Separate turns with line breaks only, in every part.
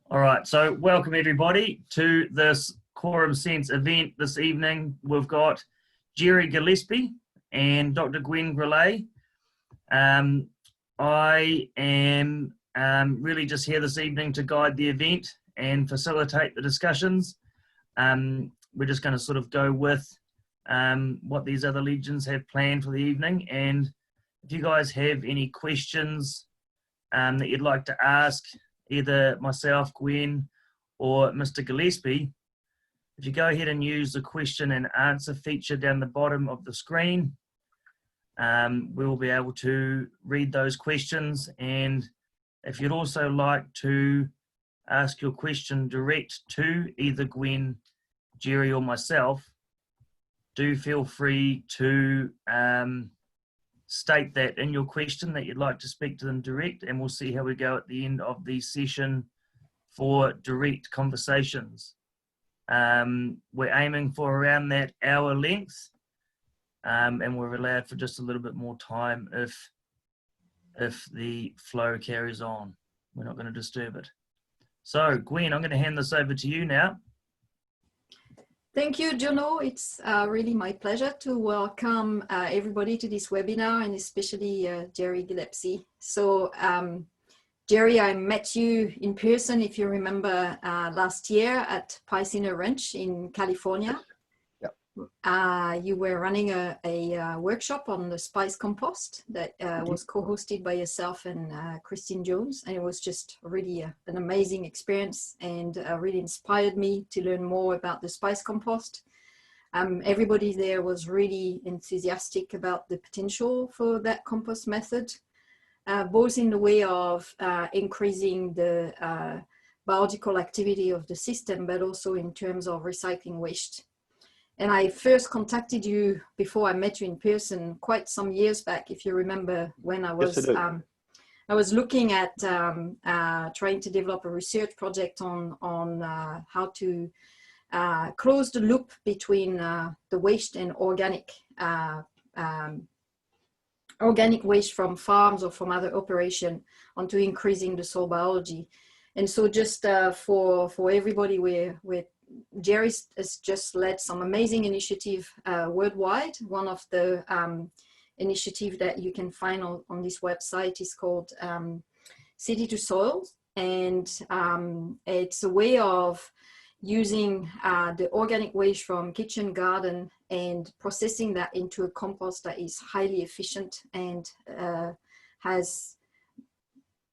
All right, so welcome everybody to this Quorum Sense event this evening. We've got Gerry Gillespie and Dr. Gwen Grellet. I am really just here this evening to guide the event and facilitate the discussions. We're just going to sort of go with what these other legends have planned for the evening, and if you guys have any questions that you'd like to ask either myself, Gwen, or Mr. Gillespie, if you go ahead and use the question and answer feature down the bottom of the screen, we will be able to read those questions. And if you'd also like to ask your question direct to either Gwen, Gerry, or myself, do feel free to state that in your question that you'd like to speak to them direct, and we'll see how we go at the end of the session for direct conversations. We're aiming for around that hour length, and we're allowed for just a little bit more time if the flow carries on. We're not going to disturb it. So Gwen, I'm going to hand this over to you now.
Thank you, Jono. It's really my pleasure to welcome everybody to this webinar, and especially Gerry Gillespie. So, Gerry, I met you in person, if you remember, last year at Piscina Ranch in California. Yep. You were running a workshop on the spice compost that was co-hosted by yourself and Christine Jones, and it was just really an amazing experience, and really inspired me to learn more about the spice compost. Everybody there was really enthusiastic about the potential for that compost method, both in the way of increasing the biological activity of the system, but also in terms of recycling waste. And I first contacted you before I met you in person quite some years back, if you remember, when I was I was looking at trying to develop a research project on how to close the loop between the waste and organic waste from farms or from other operation onto increasing the soil biology. And so just for everybody, we're Gerry has just led some amazing initiative worldwide. One of the initiatives that you can find on this website is called City to Soil, and it's a way of using the organic waste from kitchen garden and processing that into a compost that is highly efficient and has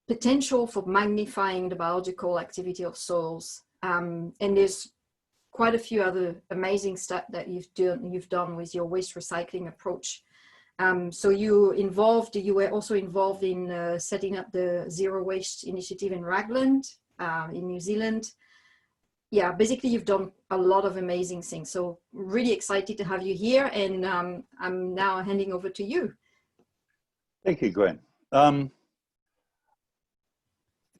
potential for magnifying the biological activity of soils. And there's quite a few other amazing stuff that you've done with your waste recycling approach. So you were also involved in setting up the Zero Waste Initiative in Ragland, in New Zealand. Yeah, basically you've done a lot of amazing things. So really excited to have you here, and I'm now handing over to you.
Thank you, Gwen.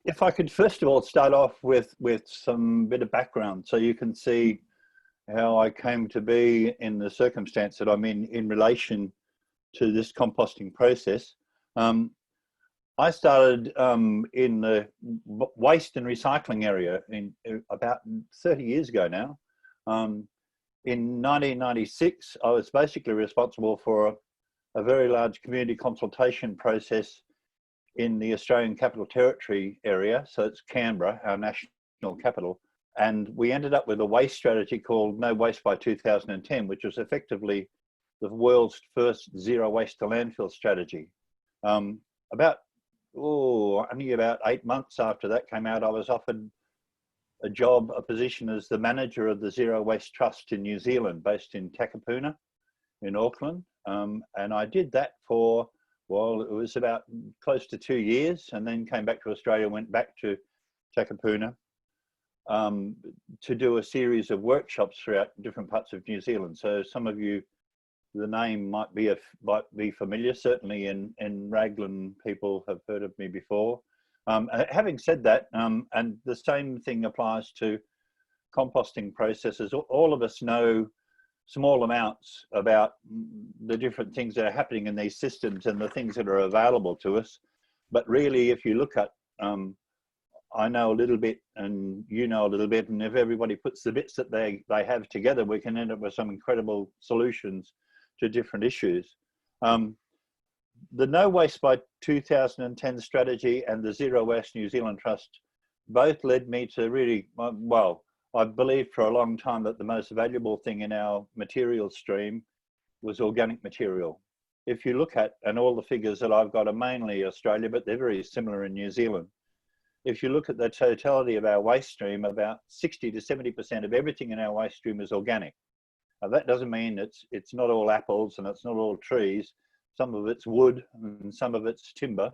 If I could first of all start off with some bit of background, so you can see how I came to be in the circumstance that I'm in relation to this composting process. I started in the waste and recycling area in about 30 years ago now. In 1996, I was basically responsible for a very large community consultation process in the Australian Capital Territory area. So it's Canberra, our national capital. And we ended up with a waste strategy called No Waste by 2010, which was effectively the world's first zero waste to landfill strategy. Only about 8 months after that came out, I was offered a position as the manager of the Zero Waste Trust in New Zealand, based in Takapuna in Auckland. And I did that for, well, it was about close to 2 years, and then came back to Australia, went back to Takapuna to do a series of workshops throughout different parts of New Zealand. So some of you, the name might be familiar. Certainly in Ragland, people have heard of me before. Having said that, and the same thing applies to composting processes, all of us know small amounts about the different things that are happening in these systems and the things that are available to us. But really, if you look at I know a little bit and you know a little bit, and if everybody puts the bits that they have together, we can end up with some incredible solutions to different issues. The No Waste by 2010 strategy and the Zero Waste New Zealand Trust both led me to really, well, I believed for a long time that the most valuable thing in our material stream was organic material. If you look at, and all the figures that I've got are mainly Australia, but they're very similar in New Zealand. If you look at the totality of our waste stream, about 60 to 70% of everything in our waste stream is organic. Now, that doesn't mean it's not all apples and it's not all trees. Some of it's wood and some of it's timber.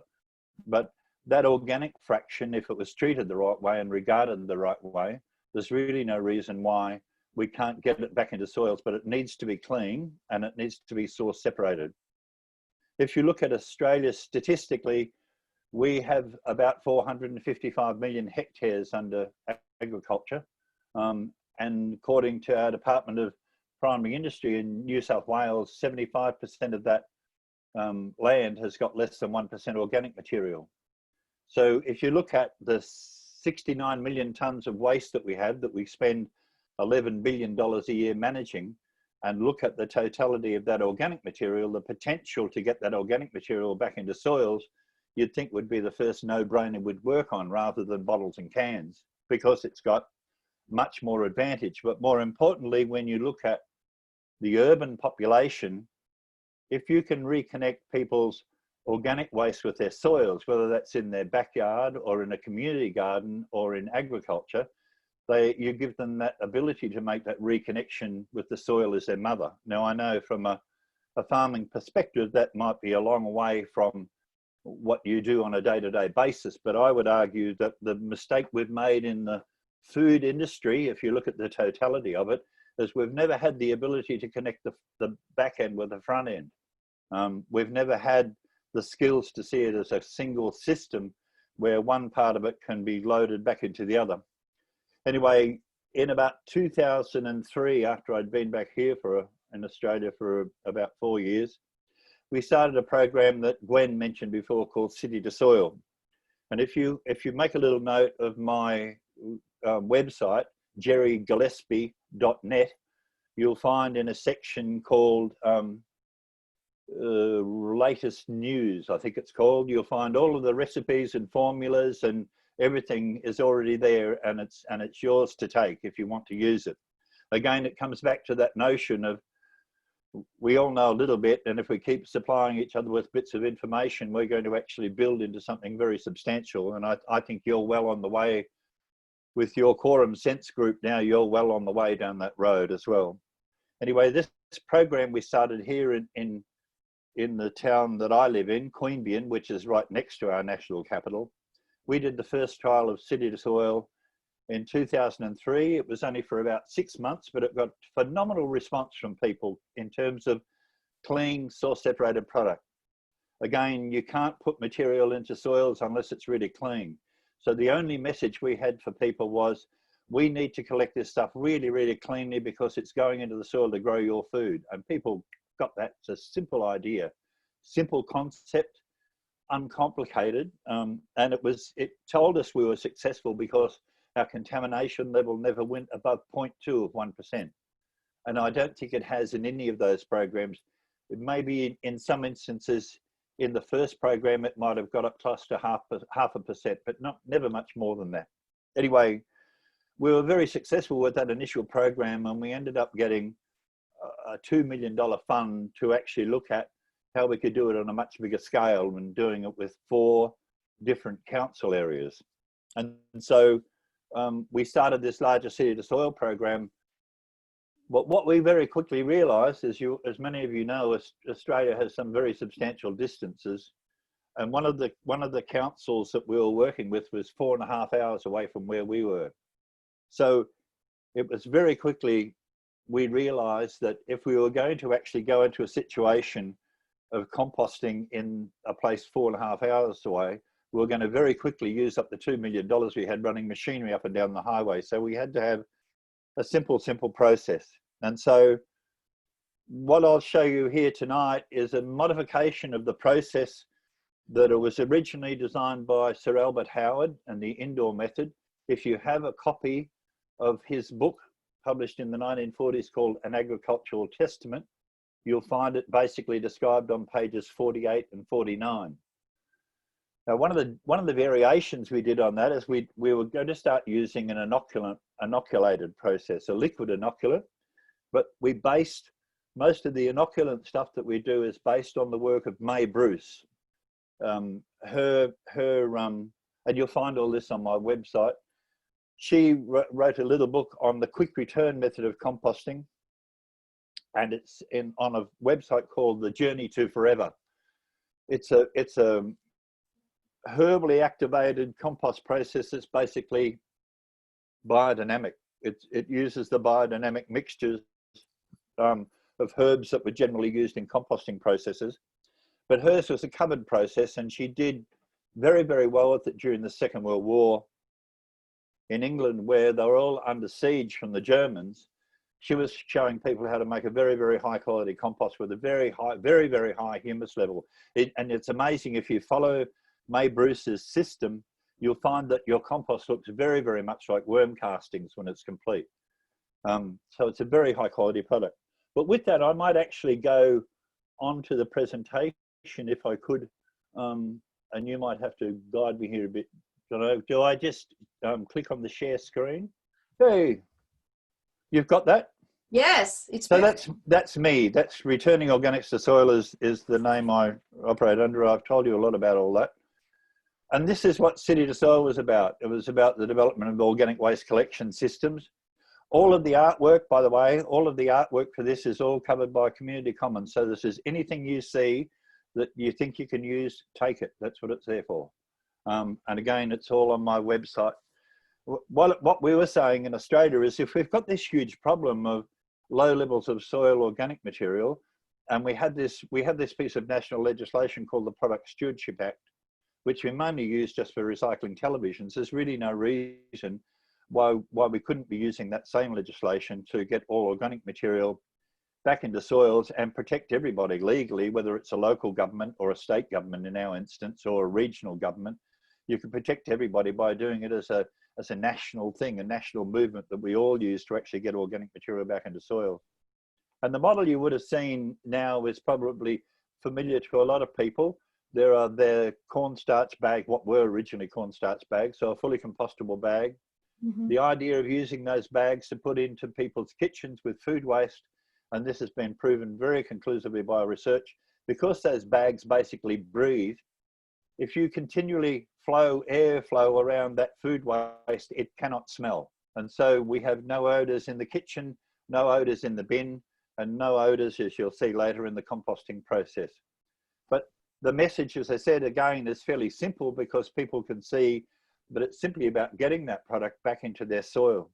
But that organic fraction, if it was treated the right way and regarded the right way, there's really no reason why we can't get it back into soils, but it needs to be clean and it needs to be source separated. If you look at Australia statistically, we have about 455 million hectares under agriculture. And according to our Department of Primary Industry in New South Wales, 75% of that land has got less than 1% organic material. So if you look at the 69 million tonnes of waste that we spend $11 billion a year managing, and look at the totality of that organic material, the potential to get that organic material back into soils, you'd think would be the first no-brainer we'd work on rather than bottles and cans, because it's got much more advantage. But more importantly, when you look at the urban population, if you can reconnect people's organic waste with their soils, whether that's in their backyard or in a community garden or in agriculture, you give them that ability to make that reconnection with the soil as their mother. Now, I know from a farming perspective, that might be a long way from what you do on a day-to-day basis, but I would argue that the mistake we've made in the food industry, if you look at the totality of it, is we've never had the ability to connect the back end with the front end. We've never had the skills to see it as a single system where one part of it can be loaded back into the other. Anyway, in about 2003, after I'd been back here in Australia for about 4 years, we started a program that Gwen mentioned before called City to Soil. And if you make a little note of my website, gerrygillespie.net, you'll find in a section called latest news, I think it's called, you'll find all of the recipes and formulas, and everything is already there, and it's yours to take if you want to use it. Again, it comes back to that notion of we all know a little bit, and if we keep supplying each other with bits of information, we're going to actually build into something very substantial. And I think you're well on the way with your Quorum Sense group now. You're well on the way down that road as well. Anyway, this program we started here in the town that I live in, Queanbeyan, which is right next to our national capital. We did the first trial of City to Soil in 2003. It was only for about 6 months, but it got phenomenal response from people in terms of clean, source separated product. Again, you can't put material into soils unless it's really clean. So the only message we had for people was, we need to collect this stuff really, really cleanly because it's going into the soil to grow your food. And people got that. It's a simple idea, simple concept, uncomplicated. And it told us we were successful because our contamination level never went above 0.2 of 1%. And I don't think it has in any of those programs. It may be in some instances, in the first program, it might have got up close to half a percent, but never much more than that. Anyway, we were very successful with that initial program, and we ended up getting a $2 million fund to actually look at how we could do it on a much bigger scale, and doing it with 4 different council areas. And so we started this larger City to Soil program. But what we very quickly realized is, as many of you know, Australia has some very substantial distances. And one of the councils that we were working with was 4.5 hours away from where we were. So it was very quickly, we realized that if we were going to actually go into a situation of composting in a place 4.5 hours away, we were going to very quickly use up the $2 million we had running machinery up and down the highway. So we had to have a simple process. And so what I'll show you here tonight is a modification of the process that it was originally designed by Sir Albert Howard and the indoor method. If you have a copy of his book published in the 1940s called An Agricultural Testament, you'll find it basically described on pages 48 and 49. Now, one of the variations we did on that is we were going to start using an inoculated process, a liquid inoculant, but we based most of the inoculant stuff that we do is based on the work of May Bruce. And you'll find all this on my website. She wrote a little book on the quick return method of composting, and it's on a website called The Journey to Forever. It's a herbally activated compost process that's basically biodynamic. It uses the biodynamic mixtures of herbs that were generally used in composting processes. But hers was a covered process, and she did very, very well with it during the Second World War in England, where they were all under siege from the Germans. She was showing people how to make a very, very high quality compost with a very high, very, very high humus level. And it's amazing, if you follow May Bruce's system, you'll find that your compost looks very, very much like worm castings when it's complete. So it's a very high quality product. But with that, I might actually go on to the presentation if I could, and you might have to guide me here a bit. Do I just click on the share screen? Hey, you've got that?
Yes, it's
so
perfect.
that's me. That's Returning Organics to Soil is the name I operate under. I've told you a lot about all that. And this is what City to Soil was about. It was about the development of organic waste collection systems. All of the artwork, by the way, all of the artwork for this is all covered by Community Commons. So this is anything you see that you think you can use, take it. That's what it's there for. And again, it's all on my website. What we were saying in Australia is, if we've got this huge problem of low levels of soil organic material, and we had this piece of national legislation called the Product Stewardship Act, which we mainly use just for recycling televisions, there's really no reason why we couldn't be using that same legislation to get all organic material back into soils and protect everybody legally, whether it's a local government or a state government in our instance, or a regional government. You can protect everybody by doing it as a national thing, a national movement that we all use to actually get organic material back into soil. And the model you would have seen now is probably familiar to a lot of people. There are their cornstarch bag, what were originally cornstarch bags, so a fully compostable bag. Mm-hmm. The idea of using those bags to put into people's kitchens with food waste, and this has been proven very conclusively by research, because those bags basically breathe. If you continually airflow around that food waste, it cannot smell. And so we have no odors in the kitchen, no odors in the bin, and no odors, as you'll see later, in the composting process. But the message, as I said, again, is fairly simple, because people can see that it's simply about getting that product back into their soil.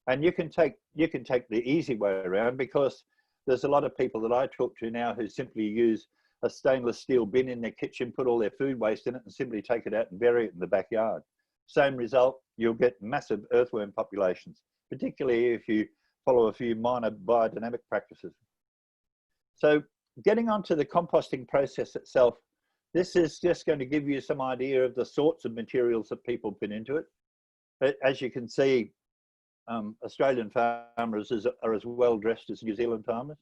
And you can take the easy way around, because there's a lot of people that I talk to now who simply use a stainless steel bin in their kitchen, put all their food waste in it, and simply take it out and bury it in the backyard. Same result, you'll get massive earthworm populations, particularly if you follow a few minor biodynamic practices. So getting onto the composting process itself, this is just going to give you some idea of the sorts of materials that people put into it. As you can see, Australian farmers are as well dressed as New Zealand farmers.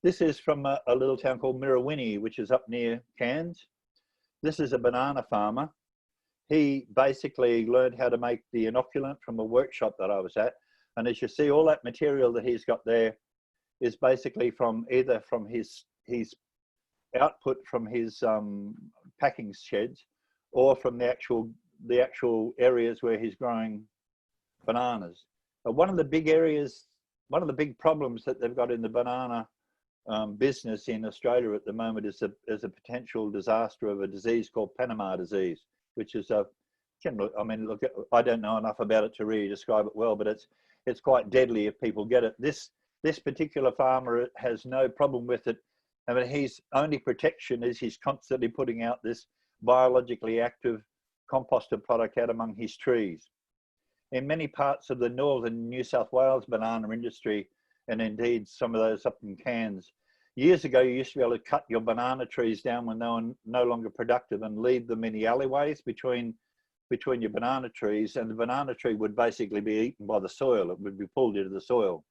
This is from a little town called Mirrawinny, which is up near Cairns. This is a banana farmer. He basically learned how to make the inoculant from a workshop that I was at. And as you see, all that material that he's got there is basically from either from his output from his packing sheds, or from the actual areas where he's growing bananas. But one of the big problems that they've got in the banana business in Australia at the moment is a potential disaster of a disease called Panama disease, which is a general. I mean, look, I don't know enough about it to really describe it well, but it's quite deadly if people get it. This particular farmer has no problem with it. I mean, his only protection is he's constantly putting out this biologically active composted product out among his trees. In many parts of the northern New South Wales banana industry, and indeed some of those up in Cairns, Years ago, you used to be able to cut your banana trees down when they were no longer productive and leave them in the alleyways between your banana trees, and the banana tree would basically be eaten by the soil. It would be pulled into the soil.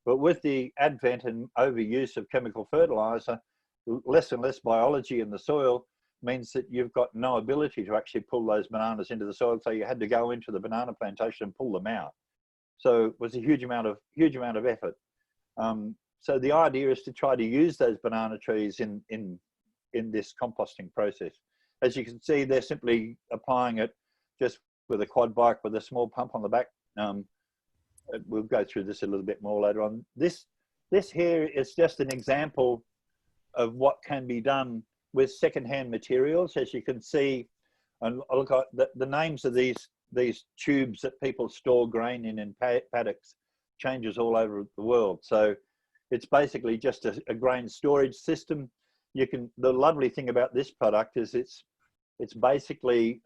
But with the advent and overuse of chemical fertilizer, less and less biology in the soil means that you've got no ability to actually pull those bananas into the soil. So you had to go into the banana plantation and pull them out. So it was a huge amount of effort. So the idea is to try to use those banana trees in this composting process. As you can see, they're simply applying it just with a quad bike with a small pump on the back. We'll go through this a little bit more later on. This here is just an example of what can be done with secondhand materials. As you can see, and look at the names of these tubes that people store grain in paddocks changes all over the world. So it's basically just a grain storage system. The lovely thing about this product is it's basically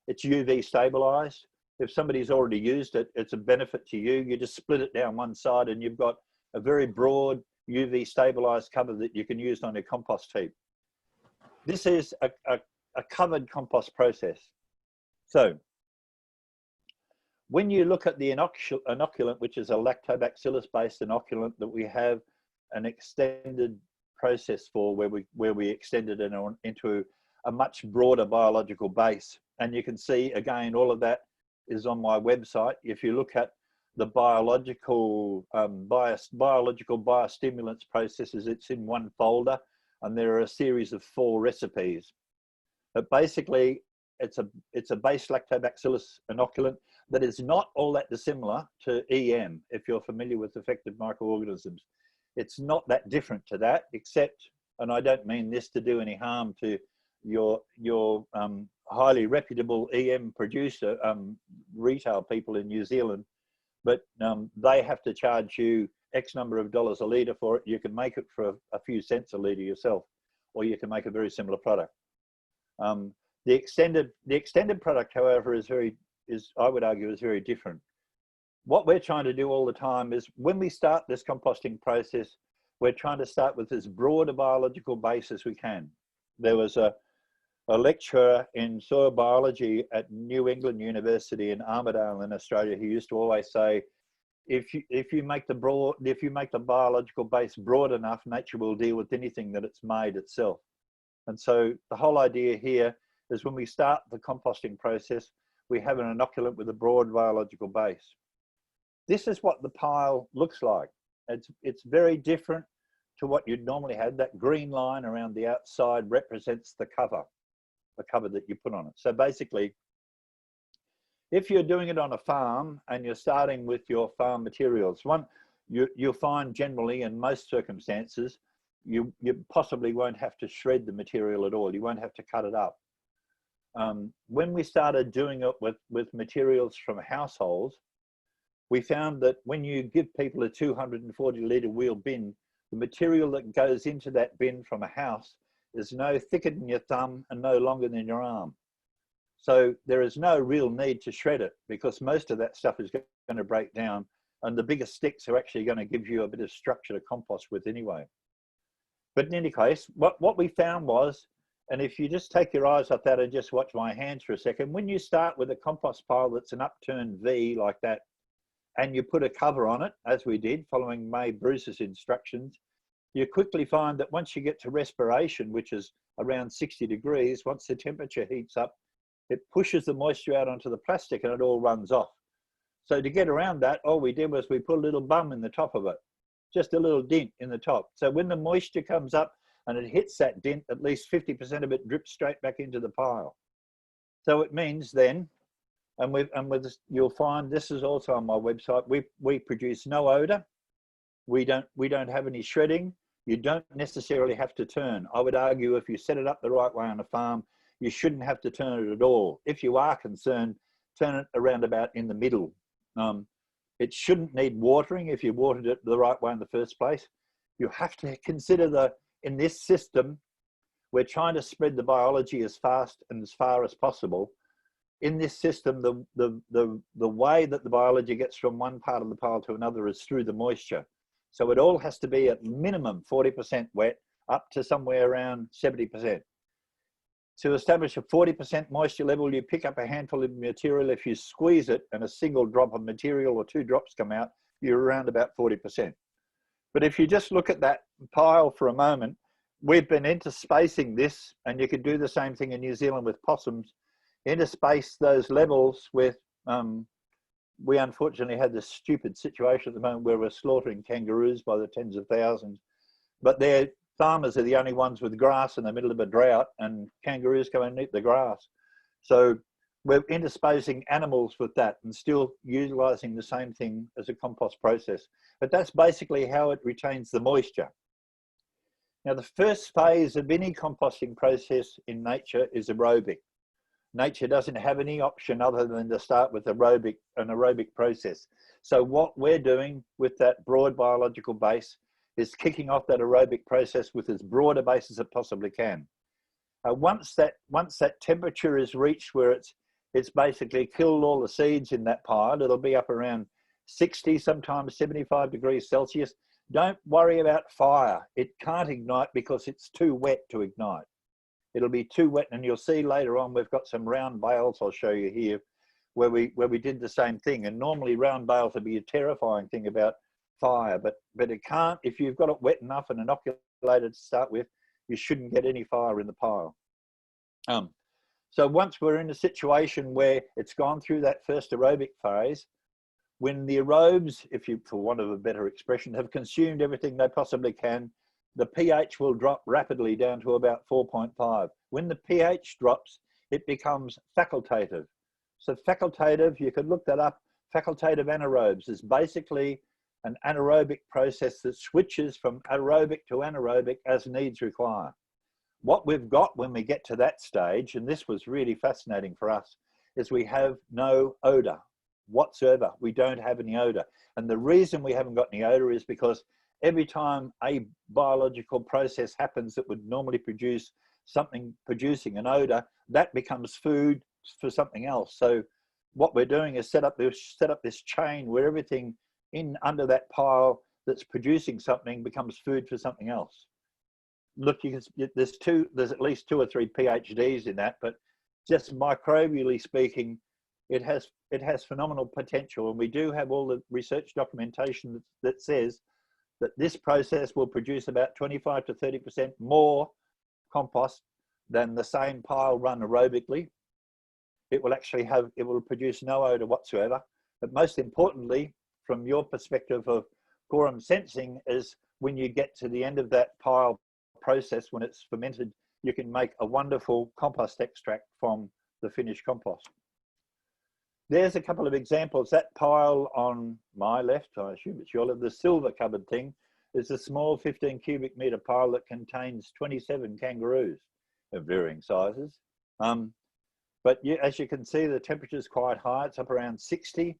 it's UV stabilized. If somebody's already used it, it's a benefit to you. You just split it down one side and you've got a very broad UV stabilized cover that you can use on your compost heap. This is a covered compost process. So when you look at the inoculant, which is a lactobacillus based inoculant that we have an extended process for, where we extended it into a much broader biological base. And you can see, again, all of that is on my website. If you look at the biological biostimulants processes, it's in one folder, and there are a series of 4 recipes. But basically, it's a base lactobacillus inoculant that is not all that dissimilar to EM, if you're familiar with effective microorganisms. It's not that different to that, except, and I don't mean this to do any harm to your highly reputable EM producer, retail people in New Zealand, but they have to charge you X number of dollars a litre for it. You can make it for a few cents a litre yourself, or you can make a very similar product. The extended product, however, I would argue is very different. What we're trying to do all the time is, when we start this composting process, we're trying to start with as broad a biological base as we can. There was a lecturer in soil biology at New England University in Armidale in Australia who used to always say, if you make the biological base broad enough, nature will deal with anything that it's made itself. And so the whole idea here is, when we start the composting process, we have an inoculant with a broad biological base. This is what the pile looks like. It's very different to what you'd normally have. That green line around the outside represents the cover that you put on it. So basically, if you're doing it on a farm and you're starting with your farm materials, you'll find generally in most circumstances, you possibly won't have to shred the material at all. You won't have to cut it up. When we started doing it with materials from households, we found that when you give people a 240 litre wheel bin, the material that goes into that bin from a house is no thicker than your thumb and no longer than your arm. So there is no real need to shred it, because most of that stuff is going to break down, and the bigger sticks are actually going to give you a bit of structure to compost with anyway. But in any case, what we found was, and if you just take your eyes off that and just watch my hands for a second, when you start with a compost pile that's an upturned V like that, and you put a cover on it, as we did, following May Bruce's instructions, you quickly find that once you get to respiration, which is around 60 degrees, once the temperature heats up, it pushes the moisture out onto the plastic and it all runs off. So to get around that, all we did was we put a little bum in the top of it, just a little dent in the top. So when the moisture comes up and it hits that dent, at least 50% of it drips straight back into the pile. So it means then, you'll find this is also on my website, we produce no odor. We don't have any shredding. You don't necessarily have to turn. I would argue, if you set it up the right way on a farm, you shouldn't have to turn it at all. If you are concerned, turn it around about in the middle. It shouldn't need watering if you watered it the right way in the first place. You have to consider in this system, we're trying to spread the biology as fast and as far as possible. In this system, the way that the biology gets from one part of the pile to another is through the moisture. So it all has to be at minimum 40% wet, up to somewhere around 70%. To establish a 40% moisture level, you pick up a handful of material. If you squeeze it and a single drop of material or 2 drops come out, you're around about 40%. But if you just look at that pile for a moment, we've been interspacing this, and you could do the same thing in New Zealand with possums, interspace those levels with, we unfortunately had this stupid situation at the moment where we're slaughtering kangaroos by the tens of thousands, but their farmers are the only ones with grass in the middle of a drought, and kangaroos come and eat the grass. So we're interspersing animals with that and still utilizing the same thing as a compost process. But that's basically how it retains the moisture. Now, the first phase of any composting process in nature is aerobic. Nature doesn't have any option other than to start with an aerobic process. So what we're doing with that broad biological base is kicking off that aerobic process with as broad a base as it possibly can. Once that temperature is reached where it's basically killed all the seeds in that pile, it'll be up around 60, sometimes 75 degrees Celsius. Don't worry about fire. It can't ignite because it's too wet to ignite. It'll be too wet, and you'll see later on we've got some round bales I'll show you here where we did the same thing. And normally round bales would be a terrifying thing about fire, but it can't. If you've got it wet enough and inoculated to start with, you shouldn't get any fire in the pile. So once we're in a situation where it's gone through that first aerobic phase, when the aerobes, if you, for want of a better expression, have consumed everything they possibly can, the pH will drop rapidly down to about 4.5. When the pH drops, it becomes facultative. So facultative, you could look that up, facultative anaerobes is basically an anaerobic process that switches from aerobic to anaerobic as needs require. What we've got when we get to that stage, and this was really fascinating for us, is we have no odor whatsoever. We don't have any odor. And the reason we haven't got any odor is because every time a biological process happens that would normally produce something producing an odor, that becomes food for something else. So what we're doing is set up this chain where everything in under that pile that's producing something becomes food for something else. Look, there's at least 2 or 3 PhDs in that, but just microbially speaking, it has phenomenal potential. And we do have all the research documentation that says that this process will produce about 25 to 30% more compost than the same pile run aerobically. It will produce no odor whatsoever. But most importantly, from your perspective of quorum sensing, is when you get to the end of that pile process, when it's fermented, you can make a wonderful compost extract from the finished compost. There's a couple of examples. That pile on my left, I assume it's your left, the silver covered thing, is a small 15 cubic meter pile that contains 27 kangaroos of varying sizes. But as you can see, the temperature is quite high. It's up around 60.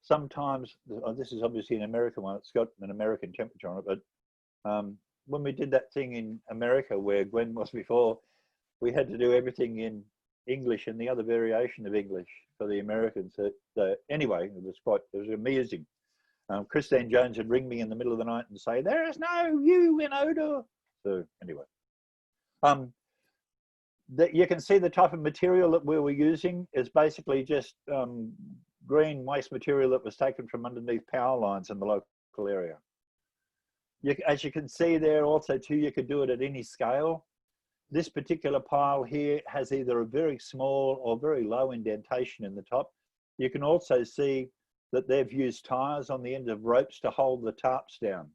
Sometimes, this is obviously an American one, it's got an American temperature on it, but when we did that thing in America where Gwen was before, we had to do everything in English and the other variation of English for the Americans. So anyway, it was amusing. Christine Jones would ring me in the middle of the night and say, "There is no you in odor." So anyway, you can see the type of material that we were using is basically just green waste material that was taken from underneath power lines in the local area. As you can see there also too, you could do it at any scale. This particular pile here has either a very small or very low indentation in the top. You can also see that they've used tires on the end of ropes to hold the tarps down.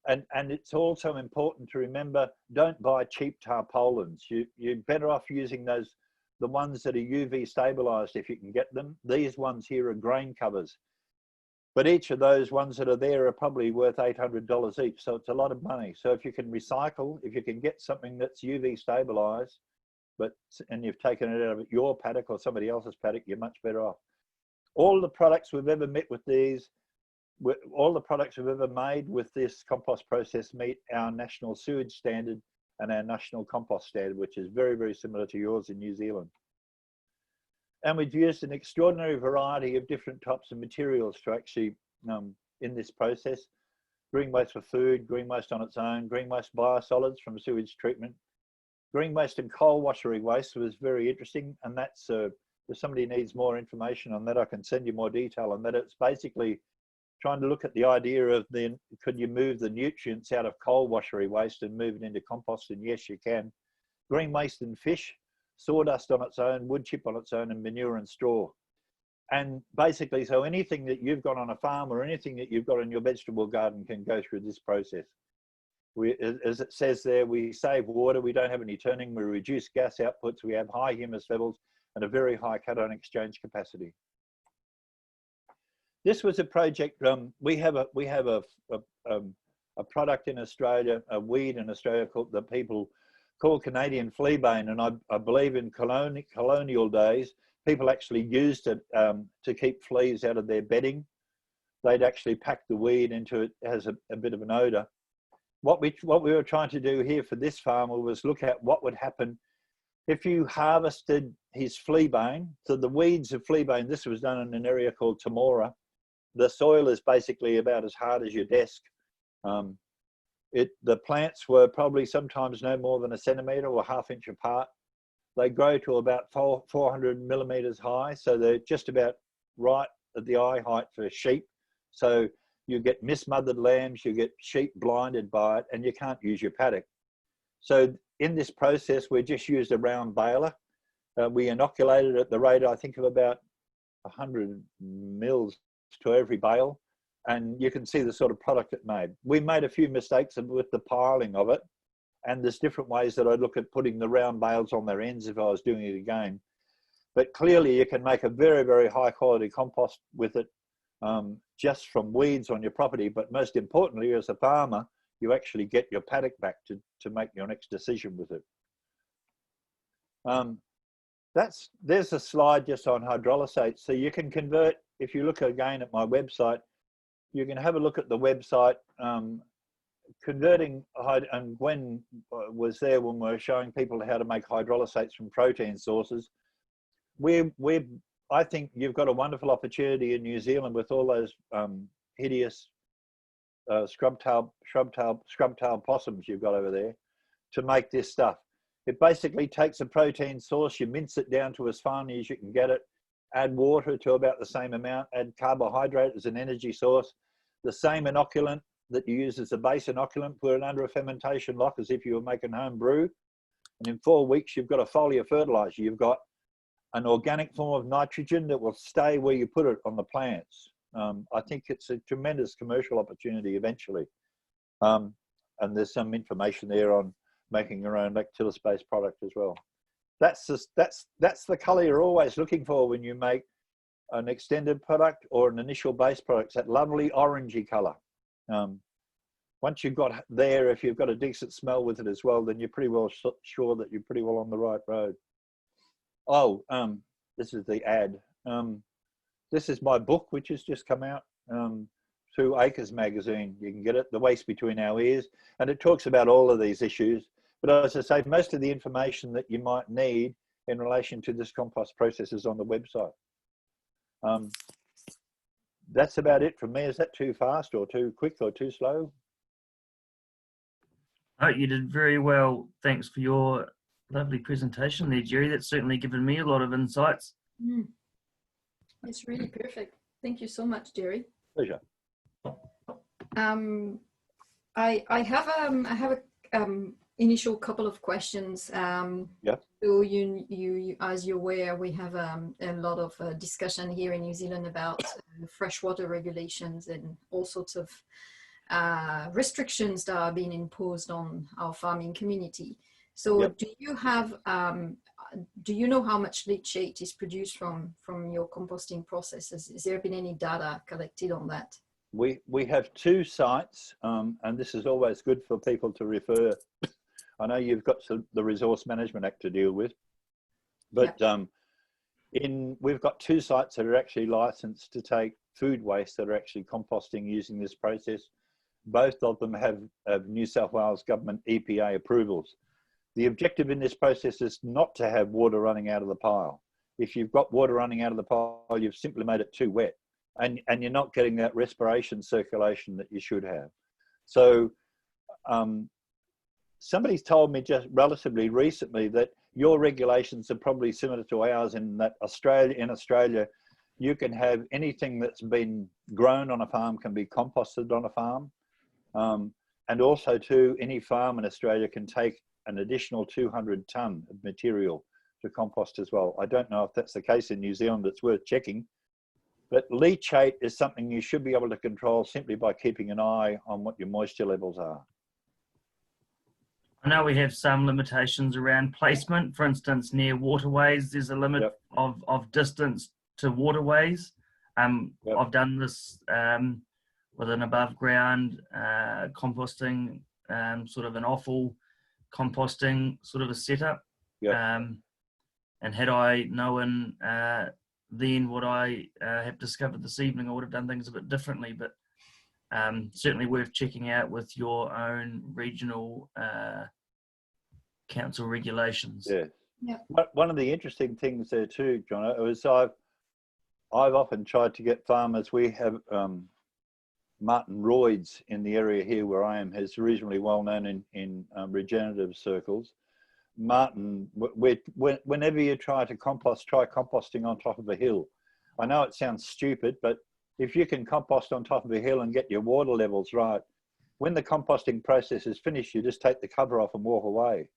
And it's also important to remember, don't buy cheap tarpaulins. You're better off using the ones that are UV stabilized if you can get them. These ones here are grain covers. But each of those ones that are there are probably worth $800 each. So it's a lot of money. So if you can recycle, if you can get something that's UV stabilized, and you've taken it out of your paddock or somebody else's paddock, you're much better off. All the products we've ever met with these, all the products we've ever made with this compost process meet our national sewage standard and our national compost standard, which is very, very similar to yours in New Zealand. And we've used an extraordinary variety of different types of materials to actually, in this process. green waste for food, green waste on its own, green waste biosolids from sewage treatment. Green waste and coal washery waste was very interesting, and that's if somebody needs more information on that, I can send you more detail on that. It's basically trying to look at the idea of could you move the nutrients out of coal washery waste and move it into compost? And yes, you can. Green waste and fish, sawdust on its own, wood chip on its own, and manure and straw. And basically, so anything that you've got on a farm or anything that you've got in your vegetable garden can go through this process. As it says there, we save water, we don't have any turning, we reduce gas outputs, we have high humus levels and a very high cation exchange capacity. This was a project, we have a product in Australia, a weed in Australia called the people called Canadian Fleabane, and I believe in colonial days, people actually used it to keep fleas out of their bedding. They'd actually pack the weed into it, as a bit of an odor. What we were trying to do here for this farmer was look at what would happen if you harvested his fleabane. So the weeds of fleabane, this was done in an area called Temora. The soil is basically about as hard as your desk. The plants were probably sometimes no more than a centimetre or ½ inch apart. They grow to about 400 millimetres high, so they're just about right at the eye height for sheep. So you get mismothered lambs, you get sheep blinded by it, and you can't use your paddock. So in this process, we just used a round baler. We inoculated at the rate, I think, of about 100 mils to every bale, and you can see the sort of product it made. We made a few mistakes with the piling of it, and there's different ways that I'd look at putting the round bales on their ends if I was doing it again. But clearly you can make a very, very high quality compost with it, just from weeds on your property. But most importantly, as a farmer, you actually get your paddock back to make your next decision with it. There's a slide just on hydrolysate. So you can convert, if you look again at my website, you can have a look at the website, converting, and Gwen was there when we were showing people how to make hydrolysates from protein sources. I think you've got a wonderful opportunity in New Zealand with all those hideous scrub-tailed possums you've got over there to make this stuff. It basically takes a protein source, you mince it down to as fine as you can get it, add water to about the same amount, add carbohydrate as an energy source, the same inoculant that you use as a base inoculant, put it under a fermentation lock as if you were making home brew. And in 4 weeks, you've got a foliar fertilizer. You've got an organic form of nitrogen that will stay where you put it on the plants. I think it's a tremendous commercial opportunity eventually. And there's some information there on making your own lactulose-based product as well. That's the color you're always looking for when you make an extended product or an initial base product, that lovely orangey color. Once you've got there, if you've got a decent smell with it as well, then you're pretty well sure that you're pretty well on the right road. Oh, this is the ad. This is my book, which has just come out through Acres magazine. You can get it, The Waste Between Our Ears, and it talks about all of these issues. But as I say, most of the information that you might need in relation to this compost process is on the website. That's about it from me. Is that too fast or too quick or too slow?
Oh, you did very well. Thanks for your lovely presentation there, Gerry. That's certainly given me a lot of insights.
It's really perfect. Thank you so much, Gerry.
Pleasure.
I have a initial couple of questions.
Yeah.
So you, as you're aware, we have a lot of discussion here in New Zealand about freshwater regulations and all sorts of restrictions that are being imposed on our farming community. So
yep.
Do you know how much leachate is produced from your composting processes? Has there been any data collected on that?
We have 2 sites, and this is always good for people to refer. I know you've got the Resource Management Act to deal with, but we've got 2 sites that are actually licensed to take food waste that are actually composting using this process. Both of them have New South Wales government EPA approvals. The objective in this process is not to have water running out of the pile. If you've got water running out of the pile, you've simply made it too wet, and you're not getting that respiration circulation that you should have. So somebody's told me just relatively recently that your regulations are probably similar to ours in that in Australia, you can have anything that's been grown on a farm can be composted on a farm. And also too, any farm in Australia can take an additional 200 tonne of material to compost as well. I don't know if that's the case in New Zealand, it's worth checking. But leachate is something you should be able to control simply by keeping an eye on what your moisture levels are.
I know we have some limitations around placement. For instance, near waterways, there's a limit
Yep.
of distance to waterways.
Yep.
I've done this with an above ground composting, sort of an offal composting sort of a setup.
Yep.
And had I known then what I have discovered this evening, I would have done things a bit differently, but certainly worth checking out with your own regional council regulations.
Yeah.
Yeah.
One of the interesting things there too, John, is I've often tried to get farmers. We have Martin Royds in the area here where I am, who's reasonably well known in regenerative circles. Martin, whenever you try to compost, try composting on top of a hill. I know it sounds stupid, but if you can compost on top of a hill and get your water levels right, when the composting process is finished, you just take the cover off and walk away.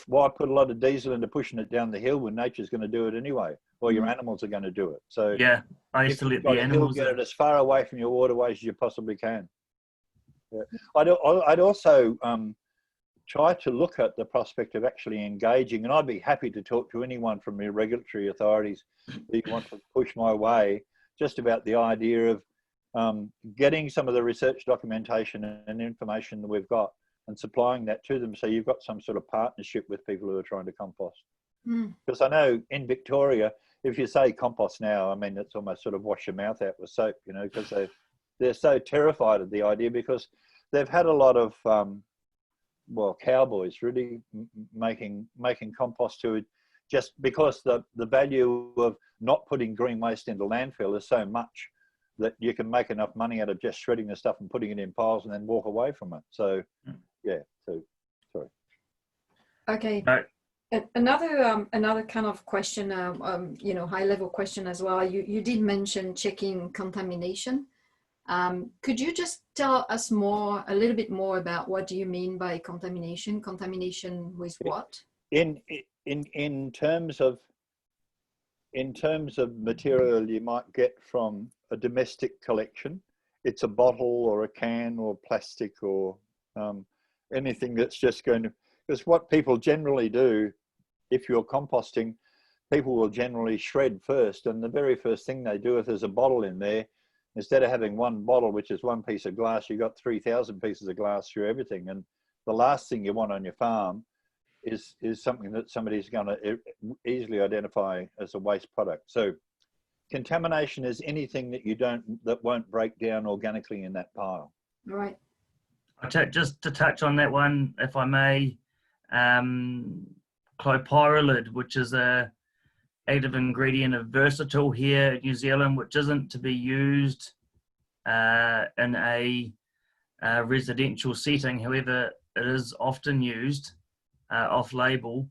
Why put a lot of diesel into pushing it down the hill when nature's going to do it anyway, or your animals are going to do it? So
yeah, I used to let the animals
get it as far away from your waterways as you possibly can. Yeah. I'd also try to look at the prospect of actually engaging, and I'd be happy to talk to anyone from your regulatory authorities that you want to push my way, just about the idea of getting some of the research documentation and information that we've got and supplying that to them, so you've got some sort of partnership with people who are trying to compost. Because I know in Victoria, if you say compost now, I mean, it's almost sort of wash your mouth out with soap, you know, because they're so terrified of the idea, because they've had a lot of well, cowboys really making compost to it, just because the value of not putting green waste into landfill is so much that you can make enough money out of just shredding the stuff and putting it in piles and then walk away from it. So yeah, so sorry.
Okay.
No.
Another kind of question, you know, high level question as well. You did mention checking contamination. Could you just tell us a little bit more about what do you mean by contamination? Contamination with what? In
terms of material you might get from a domestic collection, it's a bottle or a can or plastic or anything that's just going to, because what people generally do, if you're composting, people will generally shred first, and the very first thing they do, if there's a bottle in there, instead of having one bottle, which is one piece of glass, you've got 3,000 pieces of glass through everything. And the last thing you want on your farm is something that somebody's going to easily identify as a waste product. So contamination is anything that won't break down organically in that pile.
Right.
Just to touch on that one, if I may, clopyralid, which is a active ingredient of versatile here in New Zealand, which isn't to be used in a residential setting. However, it is often used off-label.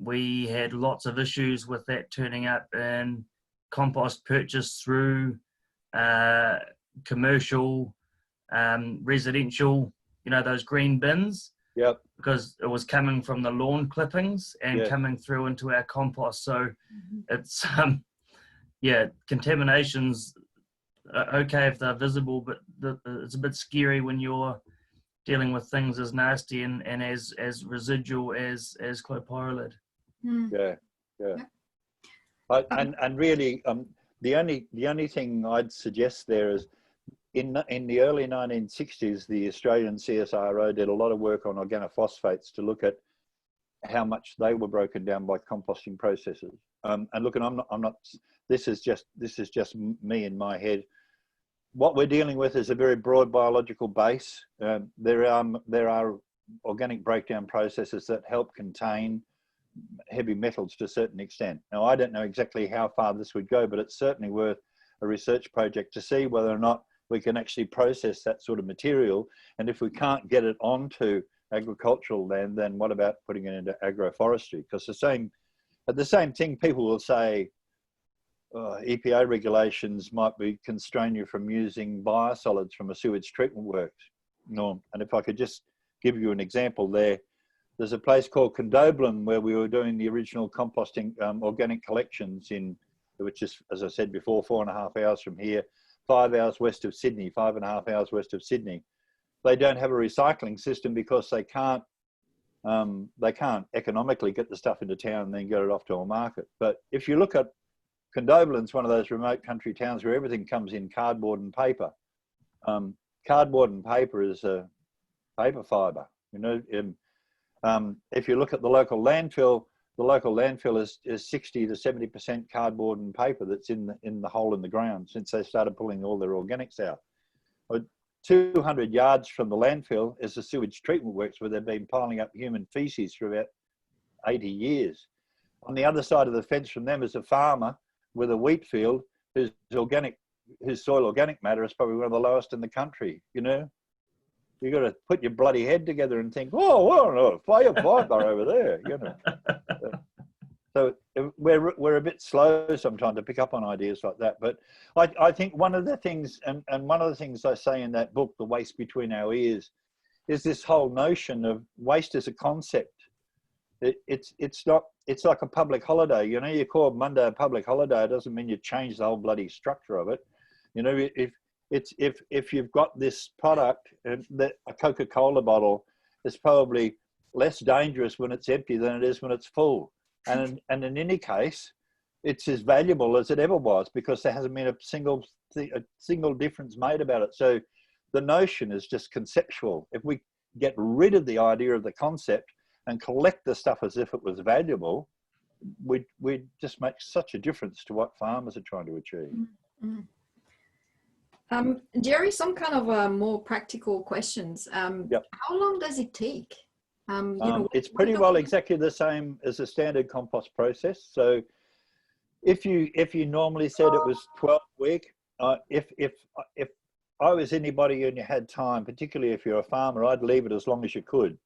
We had lots of issues with that turning up in compost purchased through commercial, residential, you know, those green bins.
Yep.
Because it was coming from the lawn clippings and coming through into our compost. So it's, yeah, contaminations, okay if they're visible, but it's a bit scary when you're dealing with things as nasty and as residual as clopyralid.
Yeah. And really, the only thing I'd suggest there is, in the early 1960s, the Australian CSIRO did a lot of work on organophosphates to look at how much they were broken down by composting processes. And look, and I'm not. This is just me in my head. What we're dealing with is a very broad biological base. There are organic breakdown processes that help contain heavy metals to a certain extent. Now, I don't know exactly how far this would go, but it's certainly worth a research project to see whether or not we can actually process that sort of material. And if we can't get it onto agricultural land, then what about putting it into agroforestry? Because the same thing, people will say, EPA regulations might constrain you from using biosolids from a sewage treatment works. No, and if I could just give you an example there's a place called Condobolin where we were doing the original composting organic collections which is, as I said before, 4.5 hours from here, 5 hours west of Sydney, 5.5 hours west of Sydney. They don't have a recycling system because they can't economically get the stuff into town and then get it off to a market. But if you look at Condobolin's one of those remote country towns where everything comes in cardboard and paper. Cardboard and paper is a paper fibre. You know, if you look at the local landfill is 60 to 70% cardboard and paper that's in the hole in the ground since they started pulling all their organics out. But 200 yards from the landfill is the sewage treatment works where they've been piling up human feces for about 80 years. On the other side of the fence from them is a farmer with a wheat field whose soil organic matter is probably one of the lowest in the country. You know, you got to put your bloody head together and think, oh, well, no, fire fiber over there. You know, so we're a bit slow sometimes to pick up on ideas like that. But I think one of the things, and one of the things I say in that book, The Waste Between Our Ears, is this whole notion of waste as a concept. It's like a public holiday. You know, you call Monday a public holiday, it doesn't mean you change the whole bloody structure of it. You know, if you've got this product, that a Coca-Cola bottle is probably less dangerous when it's empty than it is when it's full. And in any case, it's as valuable as it ever was because there hasn't been a single difference made about it. So the notion is just conceptual. If we get rid of the idea of the concept and collect the stuff as if it was valuable, we just make such a difference to what farmers are trying to achieve.
Mm-hmm. Gerry, some kind of more practical questions.
Yep.
How long does it take? You know,
it's pretty well exactly the same as a standard compost process. So if you normally said it was 12 weeks, if I was anybody and you had time, particularly if you're a farmer, I'd leave it as long as you could.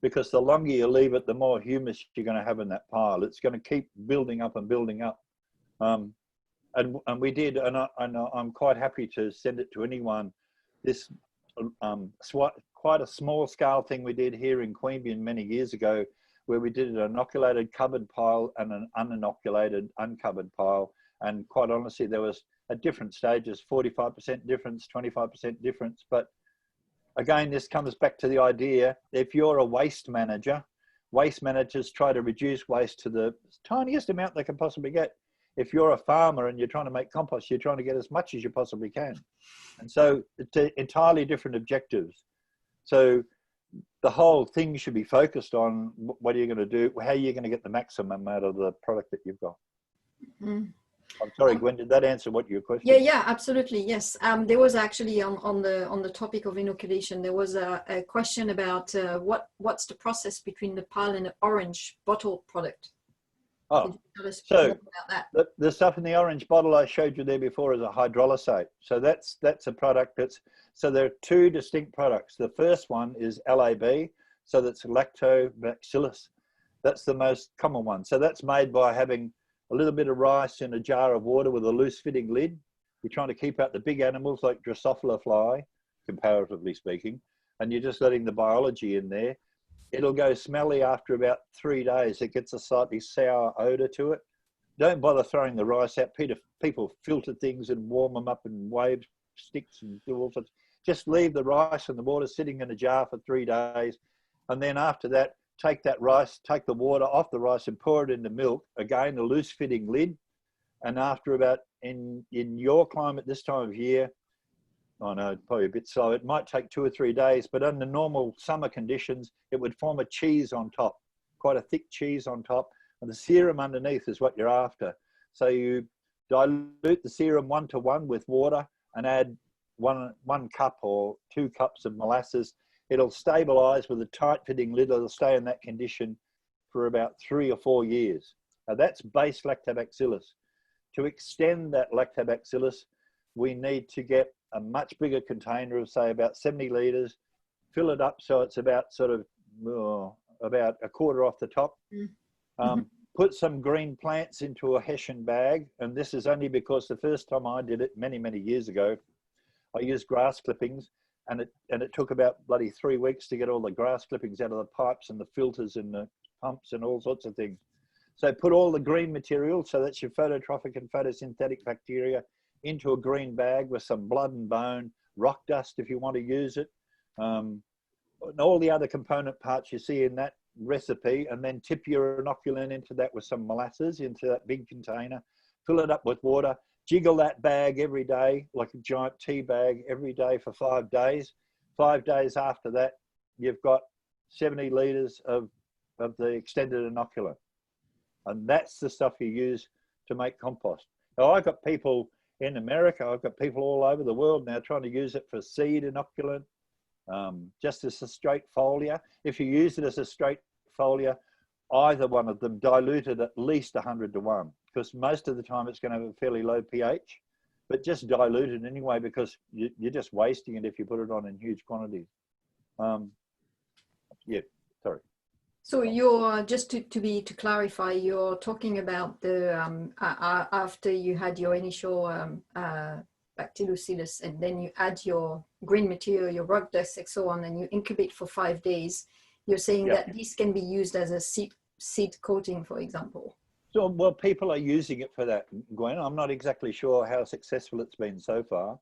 Because the longer you leave it, the more humus you're going to have in that pile. It's going to keep building up and building up. And we did, and I'm quite happy to send it to anyone. This quite a small scale thing we did here in Queanbeyan many years ago, where we did an inoculated covered pile and an uninoculated uncovered pile. And quite honestly, there was at different stages, 45% difference, 25% difference. But again, this comes back to the idea, if you're a waste managers try to reduce waste to the tiniest amount they can possibly get. If you're a farmer and you're trying to make compost, you're trying to get as much as you possibly can. And so it's entirely different objectives. So the whole thing should be focused on what are you going to do, how are you going to get the maximum out of the product that you've got. Mm-hmm. I'm sorry, Gwen, did that answer what your question?
Yeah, absolutely. Yes. There was actually on the topic of inoculation, there was a question about what's the process between the pile and the orange bottle product.
Oh, so the stuff in the orange bottle I showed you there before is a hydrolysate. So that's a product so there are two distinct products. The first one is LAB, so that's lactobacillus. That's the most common one. So that's made by having a little bit of rice in a jar of water with a loose fitting lid. You're trying to keep out the big animals like Drosophila fly, comparatively speaking, and you're just letting the biology in there. It'll go smelly after about 3 days. It gets a slightly sour odor to it. Don't bother throwing the rice out. People filter things and warm them up and wave sticks and do all sorts. Just leave the rice and the water sitting in a jar for 3 days. And then after that, take that rice, take the water off the rice and pour it into milk. Again, a loose fitting lid. And after about, in your climate this time of year, I know, probably a bit slow. It might take 2 or 3 days, but under normal summer conditions, it would form a cheese on top, quite a thick cheese on top. And the serum underneath is what you're after. So you dilute the serum 1 to 1 with water and add one cup or 2 cups of molasses. It'll stabilize with a tight fitting lid. It'll stay in that condition for about 3 or 4 years. Now that's base lactobacillus. To extend that lactobacillus, we need to get a much bigger container of, say, about 70 litres, fill it up so it's about sort of about a quarter off the top. Put some green plants into a hessian bag, and this is only because the first time I did it many years ago, I used grass clippings, and it took about bloody 3 weeks to get all the grass clippings out of the pipes and the filters and the pumps and all sorts of things. So put all the green material, so that's your phototrophic and photosynthetic bacteria, into a green bag with some blood and bone, rock dust if you want to use it, and all the other component parts you see in that recipe, and then tip your inoculant into that with some molasses into that big container, fill it up with water, jiggle that bag every day like a giant tea bag every day for 5 days. 5 days after that, you've got 70 litres of the extended inoculant. And that's the stuff you use to make compost. Now, I've got people in America, I've got people all over the world now trying to use it for seed inoculant, just as a straight foliar. If you use it as a straight foliar, either one of them diluted at least 100 to 1, because most of the time it's going to have a fairly low pH, but just dilute it anyway, because you're just wasting it if you put it on in huge quantities. Yeah, sorry.
So you're, just to clarify, you're talking about the after you had your initial bacillus, and then you add your green material, your rock dust, and so on, and you incubate for 5 days. You're saying that this can be used as a seed coating, for example.
So, well, people are using it for that, Gwen. I'm not exactly sure how successful it's been so far,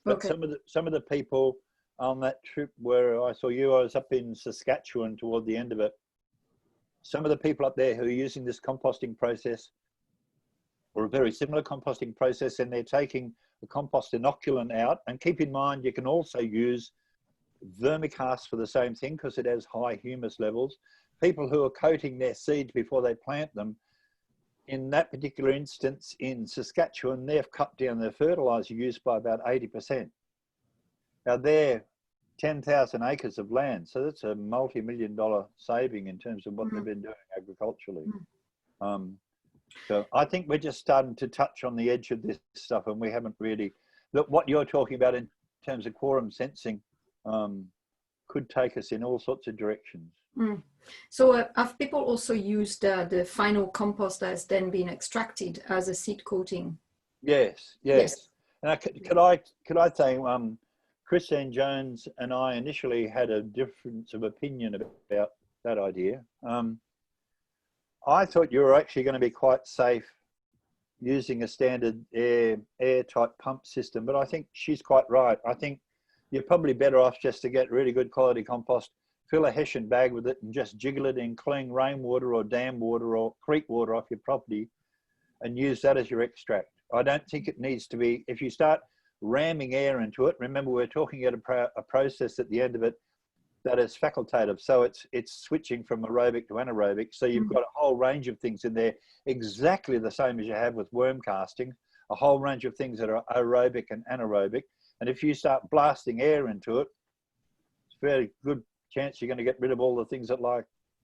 but some of the people on that trip where I saw you, I was up in Saskatchewan toward the end of it. Some of the people up there who are using this composting process, or a very similar composting process, and they're taking the compost inoculant out. And keep in mind, you can also use vermicast for the same thing, because it has high humus levels. People who are coating their seeds before they plant them, in that particular instance in Saskatchewan, they've cut down their fertilizer use by about 80%. Now they're 10,000 acres of land, so that's a multi-million-dollar saving in terms of what they've been doing agriculturally. So I think we're just starting to touch on the edge of this stuff, and we haven't really. Look, what you're talking about in terms of quorum sensing could take us in all sorts of directions.
So have people also used the final compost that has then been extracted as a seed coating? Yes.
And could I say, Christine Jones and I initially had a difference of opinion about that idea. I thought you were actually going to be quite safe using a standard air-type pump system, but I think she's quite right. I think you're probably better off just to get really good quality compost, fill a hessian bag with it, and just jiggle it in clean rainwater or dam water or creek water off your property and use that as your extract. I don't think it needs to be, if you start ramming air into it, remember we're talking about a process at the end of it that is facultative, so it's switching from aerobic to anaerobic, so you've got a whole range of things in there, exactly the same as you have with worm casting, a whole range of things that are aerobic and anaerobic, and if you start blasting air into it, it's a fairly good chance you're going to get rid of all the things that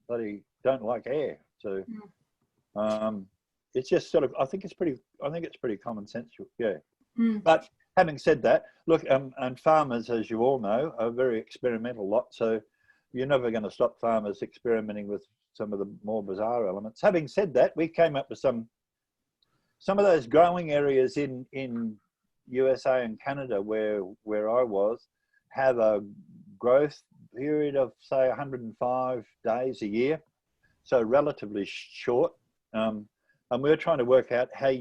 bloody don't like air. So it's just sort of, I think it's pretty common sense. But having said that, look, and farmers, as you all know, are a very experimental lot, so you're never going to stop farmers experimenting with some of the more bizarre elements. Having said that, we came up with some of those growing areas in USA and Canada where I was have a growth period of, say, 105 days a year, so relatively short. And we're trying to work out how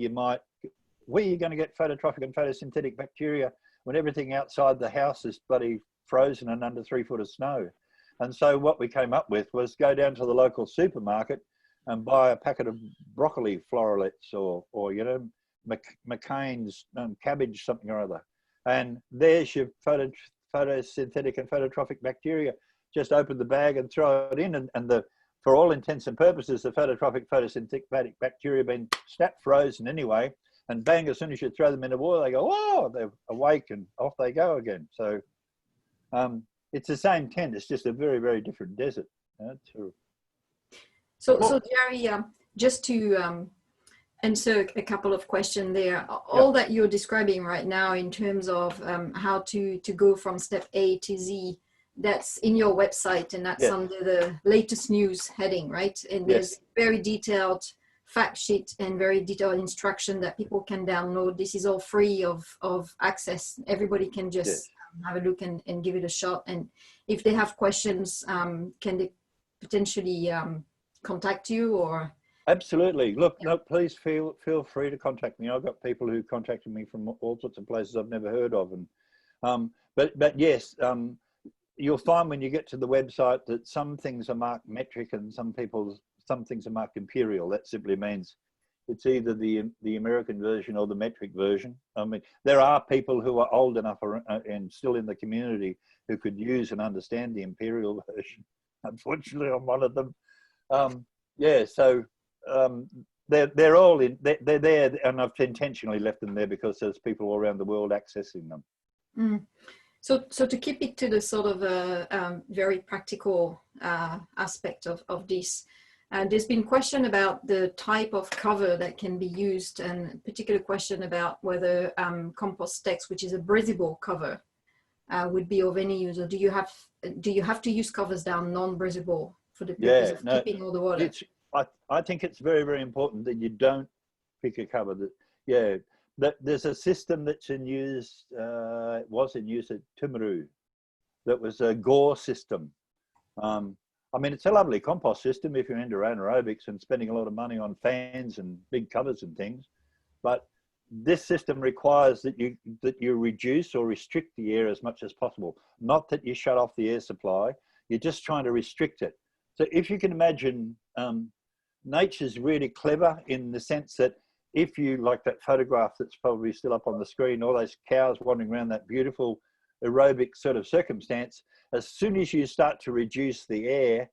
where you're going to get phototrophic and photosynthetic bacteria when everything outside the house is bloody frozen and under 3 foot of snow. And so what we came up with was go down to the local supermarket and buy a packet of broccoli florets or you know, McCain's cabbage something or other. And there's your photosynthetic and phototrophic bacteria. Just open the bag and throw it in, and for all intents and purposes, the phototrophic photosynthetic bacteria have been snap frozen anyway, and bang, as soon as you throw them in the water, they go, oh, they're awake, and off they go again. So it's the same tent, it's just a very, very different desert.
So Gerry, just to answer a couple of questions there. All that you're describing right now in terms of how to go from step A to Z, that's in your website, and that's under the latest news heading, right? And there's very detailed fact sheet and very detailed instruction that people can download. This is all free of access. Everybody can just have a look and give it a shot. And if they have questions, can they potentially contact you or?
Absolutely. Look, no, please feel free to contact me. I've got people who contacted me from all sorts of places I've never heard of, and but yes, you'll find when you get to the website that some things are marked metric and some things are marked imperial. That simply means it's either the American version or the metric version. I mean, there are people who are old enough and still in the community who could use and understand the imperial version. Unfortunately, I'm one of them. So. They're all in. They're there, and I've intentionally left them there because there's people all around the world accessing them.
So to keep it to the sort of very practical aspect of this, there's been question about the type of cover that can be used, and a particular question about whether compost text, which is a breathable cover, would be of any use, or do you have to use covers that are non-breathable for the purpose of keeping all the water?
I think it's very, very important that you don't pick a cover that there's a system that's in use, was in use at Timaru, that was a Gore system. I mean, it's a lovely compost system if you're into anaerobics and spending a lot of money on fans and big covers and things, but this system requires that you reduce or restrict the air as much as possible. Not that you shut off the air supply, you're just trying to restrict it. So if you can imagine, nature's really clever in the sense that if you, like that photograph that's probably still up on the screen, all those cows wandering around that beautiful aerobic sort of circumstance, as soon as you start to reduce the air,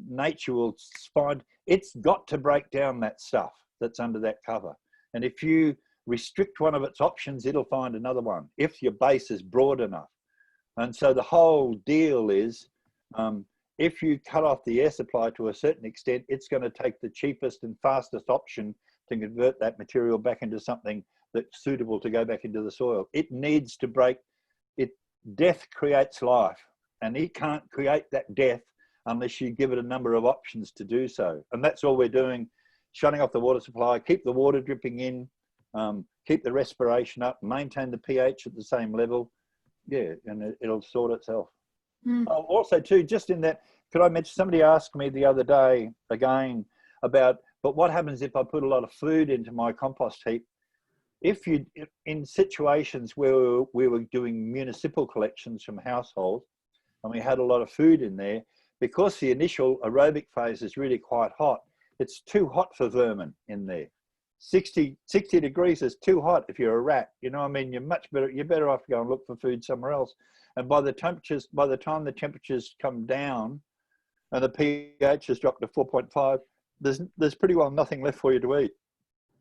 nature will find it's got to break down that stuff that's under that cover. And if you restrict one of its options, it'll find another one if your base is broad enough. And so the whole deal is, if you cut off the air supply to a certain extent, it's going to take the cheapest and fastest option to convert that material back into something that's suitable to go back into the soil. It needs to break it. Death creates life, and it can't create that death unless you give it a number of options to do so. And that's all we're doing, shutting off the water supply, keep the water dripping in, keep the respiration up, maintain the pH at the same level. And it'll sort itself. Also too, just in that, could I mention, somebody asked me the other day again about, but what happens if I put a lot of food into my compost heap? If in situations where we were doing municipal collections from households and we had a lot of food in there, because the initial aerobic phase is really quite hot, it's too hot for vermin in there. 60 degrees is too hot if you're a rat. You know what I mean? You're better off to go and look for food somewhere else. And by the time the temperatures come down and the pH has dropped to 4.5, there's pretty well nothing left for you to eat.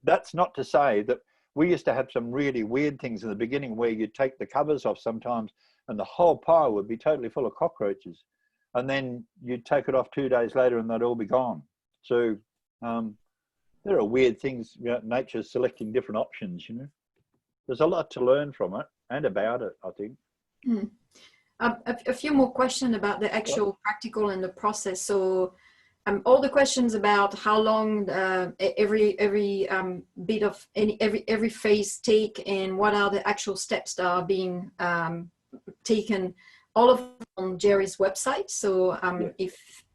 That's not to say that we used to have some really weird things in the beginning where you'd take the covers off sometimes and the whole pile would be totally full of cockroaches. And then you'd take it off 2 days later and they'd all be gone. So there are weird things, nature's selecting different options, There's a lot to learn from it and about it, I think.
A few more questions about the actual practical and the process. So all the questions about how long every bit of every phase take and what are the actual steps that are being taken, all of them on Gerry's website. So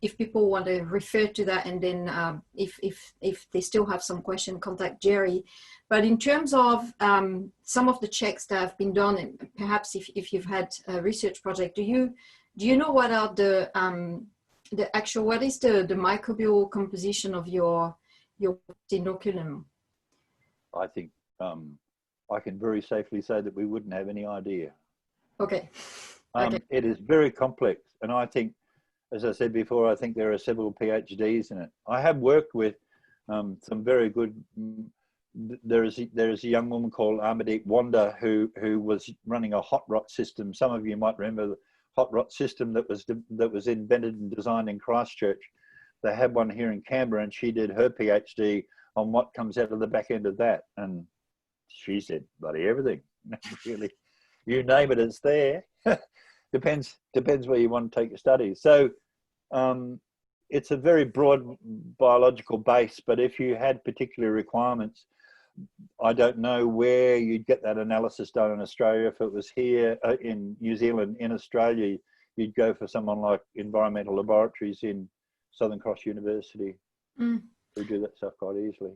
if people want to refer to that, and then if they still have some question, contact Gerry. But in terms of some of the checks that have been done, and perhaps if you've had a research project, do you know what are what is the microbial composition of your inoculum?
I think I can very safely say that we wouldn't have any idea.
Okay.
It is very complex, and I think, as I said before, I think there are several PhDs in it. I have worked with some very good. There is a young woman called Amardeep Wanda who was running a hot rot system. Some of you might remember the hot rot system that was invented and designed in Christchurch. they had one here in Canberra, and she did her PhD on what comes out of the back end of that. And she said, bloody everything. Really, you name it, it's there. Depends where you want to take your studies. So it's a very broad biological base, but if you had particular requirements, I don't know where you'd get that analysis done in Australia. If it was here in New Zealand, in Australia, you'd go for someone like Environmental Laboratories in Southern Cross University who do that stuff quite easily.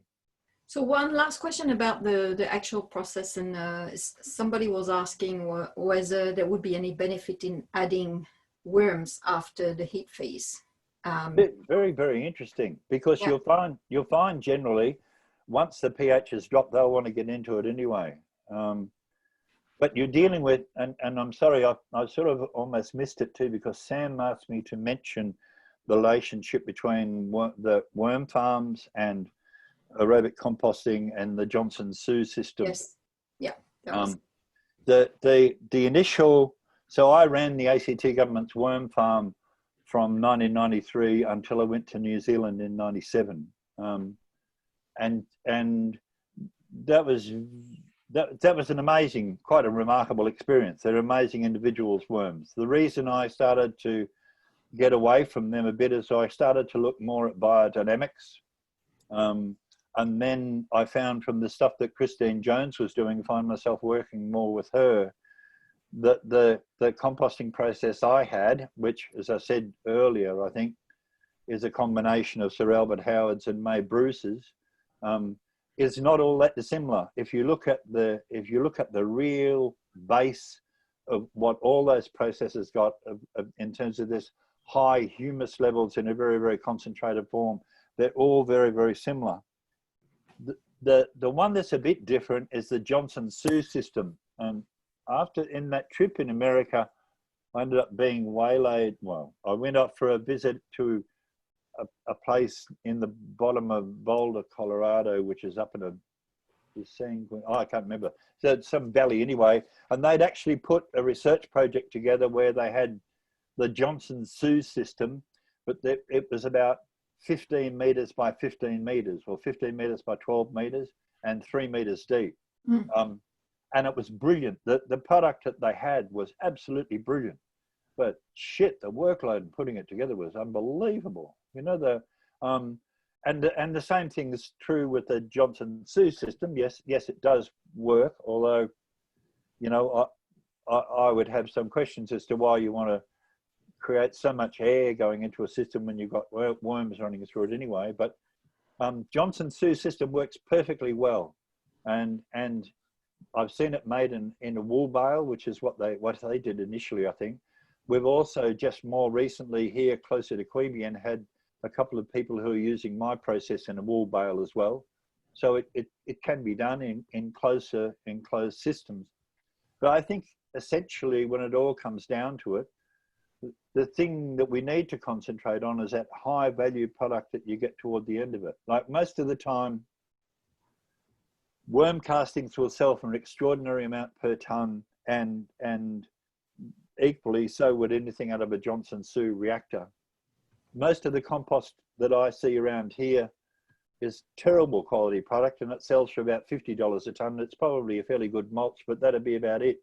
So one last question about the actual process, and somebody was asking whether there would be any benefit in adding worms after the heat phase.
Very, very interesting, because
yeah.
you'll find generally once the pH is dropped, they'll want to get into it anyway. But you're dealing with, and I'm sorry, I sort of almost missed it too, because Sam asked me to mention the relationship between the worm farms and aerobic composting and the Johnson-Sioux system.
Yes, yeah.
The initial, so I ran the ACT government's worm farm from 1993 until I went to New Zealand in 97. And that was an amazing, quite a remarkable experience. They're amazing individuals, worms. The reason I started to get away from them a bit is I started to look more at biodynamics. And then I found from the stuff that Christine Jones was doing, find myself working more with her, that the composting process I had, which, as I said earlier, I think is a combination of Sir Albert Howard's and May Bruce's, is not all that dissimilar. If you look at the real base of what all those processes got in terms of this high humus levels in a very, very concentrated form, they're all very, very similar. The one that's a bit different is the Johnson-Sioux system. In that trip in America, I ended up being waylaid. Well, I went up for a visit to a place in the bottom of Boulder, Colorado, which is up in I can't remember. So it's some valley anyway. And they'd actually put a research project together where they had the Johnson-Sioux system, but it was about 15 meters by 15 meters, or 15 meters by 12 meters, and 3 meters deep. And it was brilliant. The product that they had was absolutely brilliant. But shit, the workload in putting it together was unbelievable. You know, and the same thing is true with the Johnson-Sioux system. Yes, it does work. Although, you know, I would have some questions as to why you want to create so much air going into a system when you've got worms running through it anyway. But Johnson-Sioux system works perfectly well, and I've seen it made in a wool bale, which is what they did initially, I think. We've also just more recently here closer to Queanbeyan had a couple of people who are using my process in a wool bale as well. So it can be done in enclosed systems. But I think essentially when it all comes down to it, the thing that we need to concentrate on is that high value product that you get toward the end of it. Like most of the time, worm castings will sell for an extraordinary amount per ton, and equally so would anything out of a Johnson-Sioux reactor. Most of the compost that I see around here is terrible quality product, and it sells for about $50 a ton. It's probably a fairly good mulch, but that'd be about it.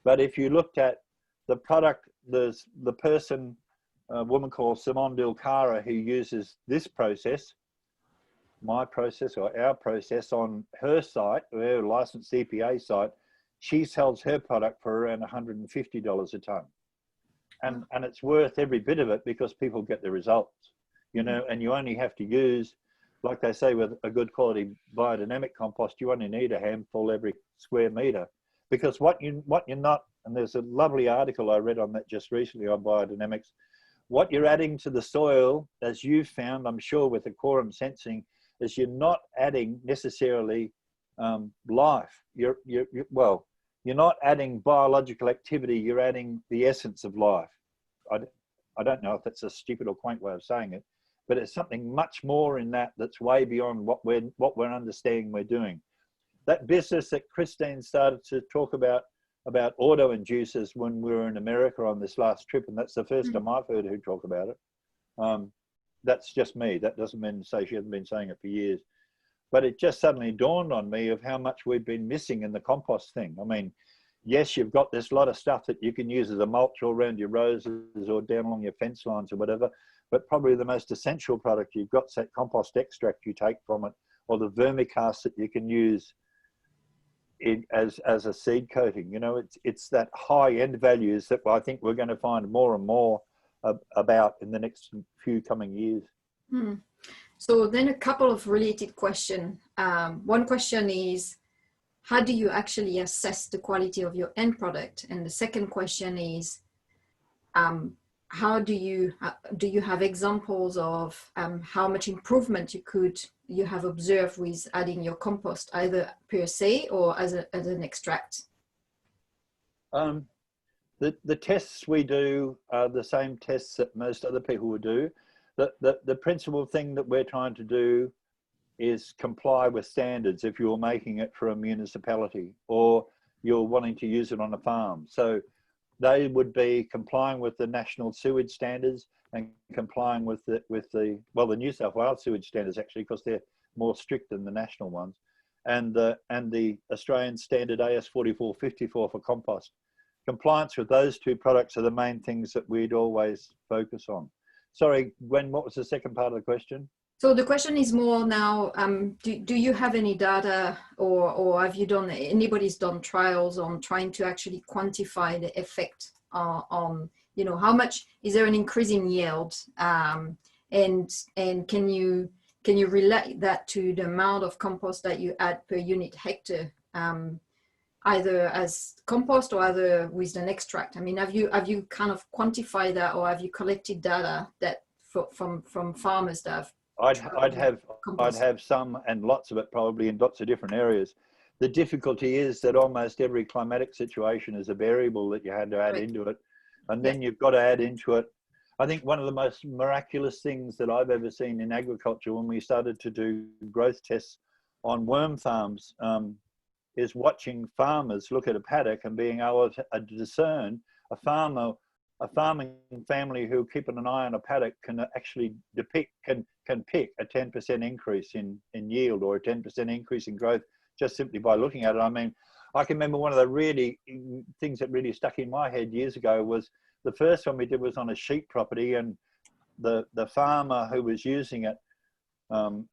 But if you looked at the product, there's the person, a woman called Simone Dilcara, who uses this process, my process or our process, on her site, her licensed EPA site. She sells her product for around $150 a ton. And it's worth every bit of it because people get the results, you know, and you only have to use, like they say with a good quality biodynamic compost, you only need a handful every square meter. Because what you're not, and there's a lovely article I read on that just recently on biodynamics, what you're adding to the soil, as you've found, I'm sure with the quorum sensing, is you're not adding necessarily life. You're not adding biological activity, you're adding the essence of life. I don't know if that's a stupid or quaint way of saying it, but it's something much more in that that's way beyond what we're understanding we're doing. That business that Christine started to talk about auto-inducers when we were in America on this last trip, and that's the first time I've heard her talk about it. that's just me. That doesn't mean to say she hasn't been saying it for years. But it just suddenly dawned on me of how much we've been missing in the compost thing. I mean, yes, you've got this lot of stuff that you can use as a mulch all around your roses or down along your fence lines or whatever, but probably the most essential product you've got is that compost extract you take from it, or the vermicast that you can use as a seed coating. You know, it's that high end values that I think we're going to find more and more about in the next few coming years.
So then a couple of related questions. One question is, how do you actually assess the quality of your end product? And the second question is, how do you have examples of how much improvement you have observed with adding your compost, either per se or as an extract?
The tests we do are the same tests that most other people would do. The principal thing that we're trying to do is comply with standards if you're making it for a municipality or you're wanting to use it on a farm. So they would be complying with the national sewage standards and complying with the New South Wales sewage standards, actually, because they're more strict than the national ones, and the Australian standard AS 4454 for compost. Compliance with those two products are the main things that we'd always focus on. Sorry, Gwen, what was the second part of the question?
So the question is more now, do you have any data or have you anybody's done trials on trying to actually quantify the effect on, you know, how much, is there an increase in yield? And can you relate that to the amount of compost that you add per unit hectare, either as compost or either with an extract? I mean, have you kind of quantified that, or have you collected data that from farmers that have?
I'd have some, and lots of it probably in lots of different areas. The difficulty is that almost every climatic situation is a variable that you had to add into it, and then you've got to add into it. I think one of the most miraculous things that I've ever seen in agriculture when we started to do growth tests on worm farms is watching farmers look at a paddock and being able to discern a farming family who keeping an eye on a paddock can actually can pick a 10% increase in yield or a 10% increase in growth just simply by looking at it. I mean, I can remember one of the things that really stuck in my head years ago was the first one we did was on a sheep property, and the farmer who was using it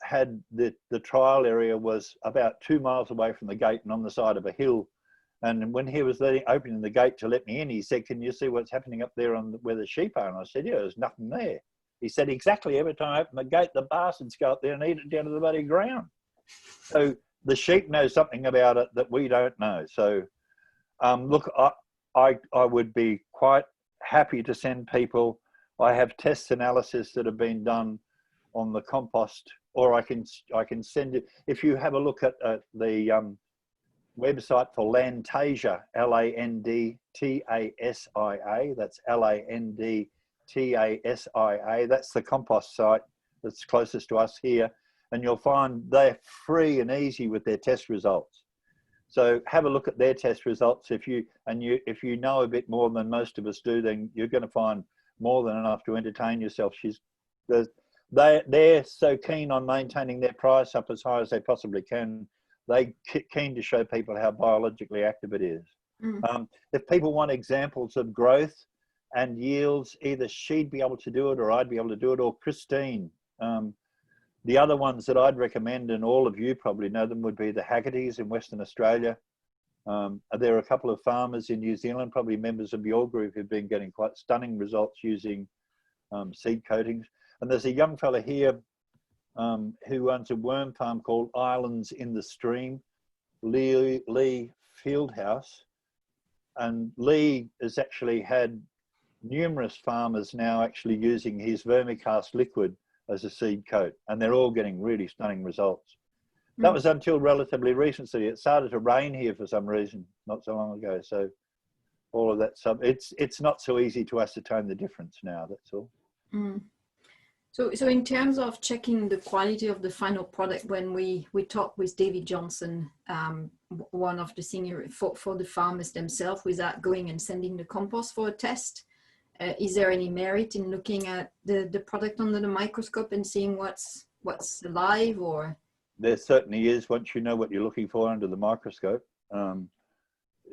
had the trial area was about 2 miles away from the gate and on the side of a hill. And when he was opening the gate to let me in, he said, "Can you see what's happening up there where the sheep are?" And I said, "Yeah, there's nothing there." He said, "Exactly. Every time I open the gate, the bastards go up there and eat it down to the bloody ground." So the sheep know something about it that we don't know. So look, I would be quite happy to send people. I have test analysis that have been done on the compost, or I can send it. If you have a look at the website for Landtasia, LANDTASIA, that's LANDTASIA, that's the compost site that's closest to us here, and you'll find they're free and easy with their test results. So have a look at their test results. If you know a bit more than most of us do, then you're going to find more than enough to entertain yourself. They're so keen on maintaining their price up as high as they possibly can. They're keen to show people how biologically active it is. If people want examples of growth and yields, either she'd be able to do it or I'd be able to do it, or Christine. The other ones that I'd recommend, and all of you probably know them, would be the Haggertys in Western Australia. There are a couple of farmers in New Zealand, probably members of your group, who've been getting quite stunning results using seed coatings. And there's a young fella here who owns a worm farm called Islands in the Stream, Lee Fieldhouse. And Lee has actually had numerous farmers now actually using his vermicast liquid as a seed coat, and they're all getting really stunning results. That was until relatively recently. It started to rain here for some reason not so long ago, so all of that stuff, it's not so easy to ascertain the difference now, that's all.
So in terms of checking the quality of the final product, when we talked with David Johnson, one of the senior for the farmers themselves, without going and sending the compost for a test, is there any merit in looking at the product under the microscope and seeing what's alive? Or
there certainly is, once you know what you're looking for under the microscope.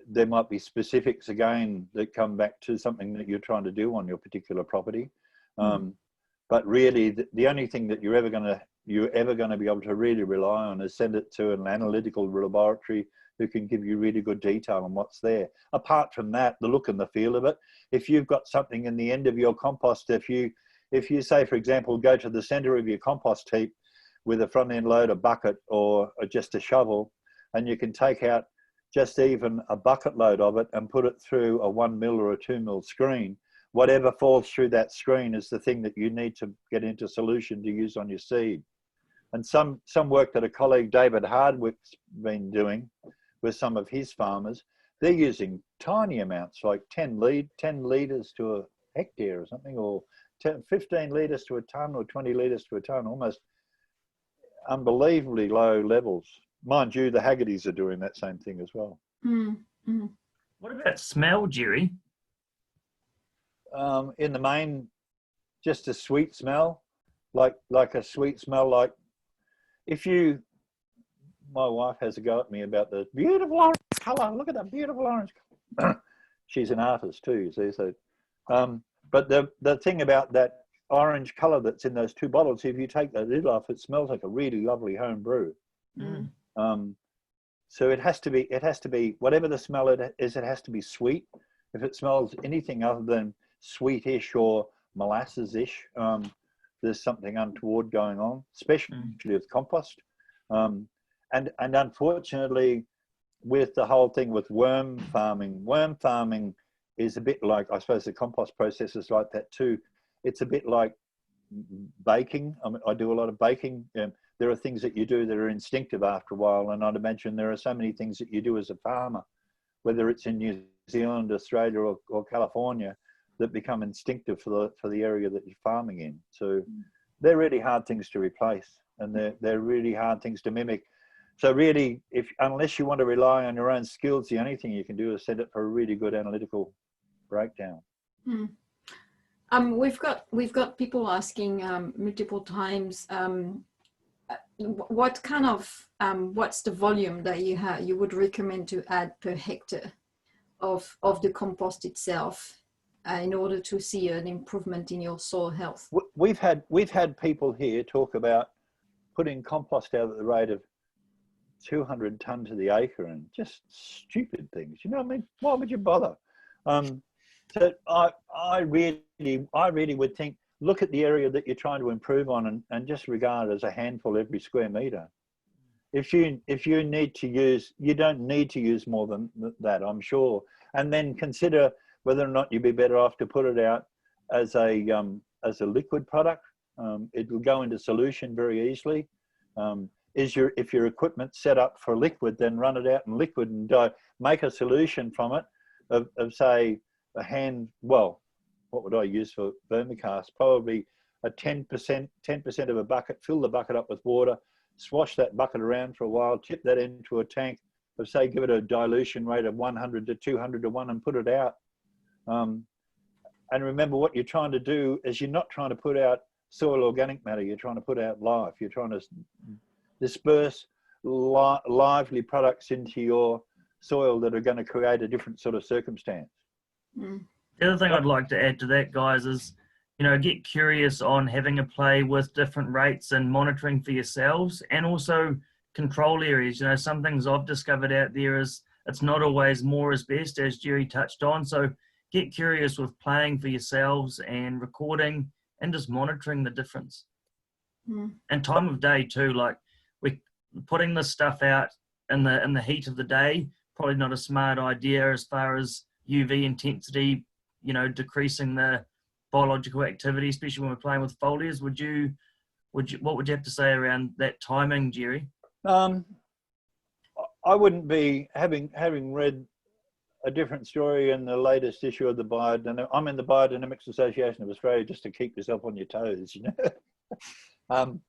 There might be specifics again that come back to something that you're trying to do on your particular property. But really, the only thing that you're ever going to be able to really rely on is send it to an analytical laboratory who can give you really good detail on what's there. Apart from that, the look and the feel of it. If you've got something in the end of your compost, if you say, for example, go to the center of your compost heap with a front end loader bucket or just a shovel, and you can take out just even a bucket load of it and put it through a 1 mil or a 2 mil screen, whatever falls through that screen is the thing that you need to get into solution to use on your seed. And some work that a colleague, David Hardwick's been doing with some of his farmers, they're using tiny amounts, like 10 litres to a hectare or something, or 15 litres to a tonne, or 20 litres to a tonne, almost unbelievably low levels. Mind you, the Haggertys are doing that same thing as well.
What about smell, Gerry?
In the main, just a sweet smell, like a sweet smell. Like my wife has a go at me about the beautiful orange colour. Look at that beautiful orange colour. She's an artist too, you see. So, but the thing about that orange colour that's in those two bottles, if you take the lid off, it smells like a really lovely home brew. So it has to be whatever the smell it is. It has to be sweet. If it smells anything other than sweetish or molasses-ish, there's something untoward going on, especially with compost. And unfortunately, with the whole thing with worm farming is a bit like, I suppose the compost process is like that too. It's a bit like baking. I do a lot of baking. There are things that you do that are instinctive after a while, and I'd imagine there are so many things that you do as a farmer, whether it's in New Zealand, Australia, or California, that become instinctive for the area that you're farming in. So they're really hard things to replace, and they're really hard things to mimic. So really, unless you want to rely on your own skills, the only thing you can do is send it for a really good analytical breakdown.
We've got people asking multiple times, what kind of what's the volume that you would recommend to add per hectare of the compost itself in order to see an improvement in your soil health?
We've had people here talk about putting compost out at the rate of 200 tonnes to the acre, and just stupid things. You know what I mean? Why would you bother? So I really would think, look at the area that you're trying to improve on, and just regard it as a handful every square metre. If you need to use, you don't need to use more than that, I'm sure. And then consider whether or not you'd be better off to put it out as a liquid product. It will go into solution very easily. If your equipment's set up for liquid, then run it out in liquid and make a solution from it of say what would I use for vermicast? Probably a 10% of a bucket. Fill the bucket up with water, swash that bucket around for a while, tip that into a tank of, say, give it a dilution rate of 100 to 200 to 1 and put it out. And remember, what you're trying to do is you're not trying to put out soil organic matter, you're trying to put out life. You're trying to disperse lively products into your soil that are going to create a different sort of circumstance.
The other thing I'd like to add to that, guys, is, get curious on having a play with different rates and monitoring for yourselves, and also control areas. Some things I've discovered out there is it's not always more is best, as Gerry touched on. So get curious with playing for yourselves and recording and just monitoring the difference. And time of day too. Like, we're putting this stuff out in the heat of the day, probably not a smart idea as far as UV intensity, decreasing the biological activity, especially when we're playing with foliars. What would you have to say around that timing, Gerry?
I wouldn't be having read a different story in the latest issue of the Biodynamics. I'm in the Biodynamics Association of Australia, just to keep yourself on your toes, and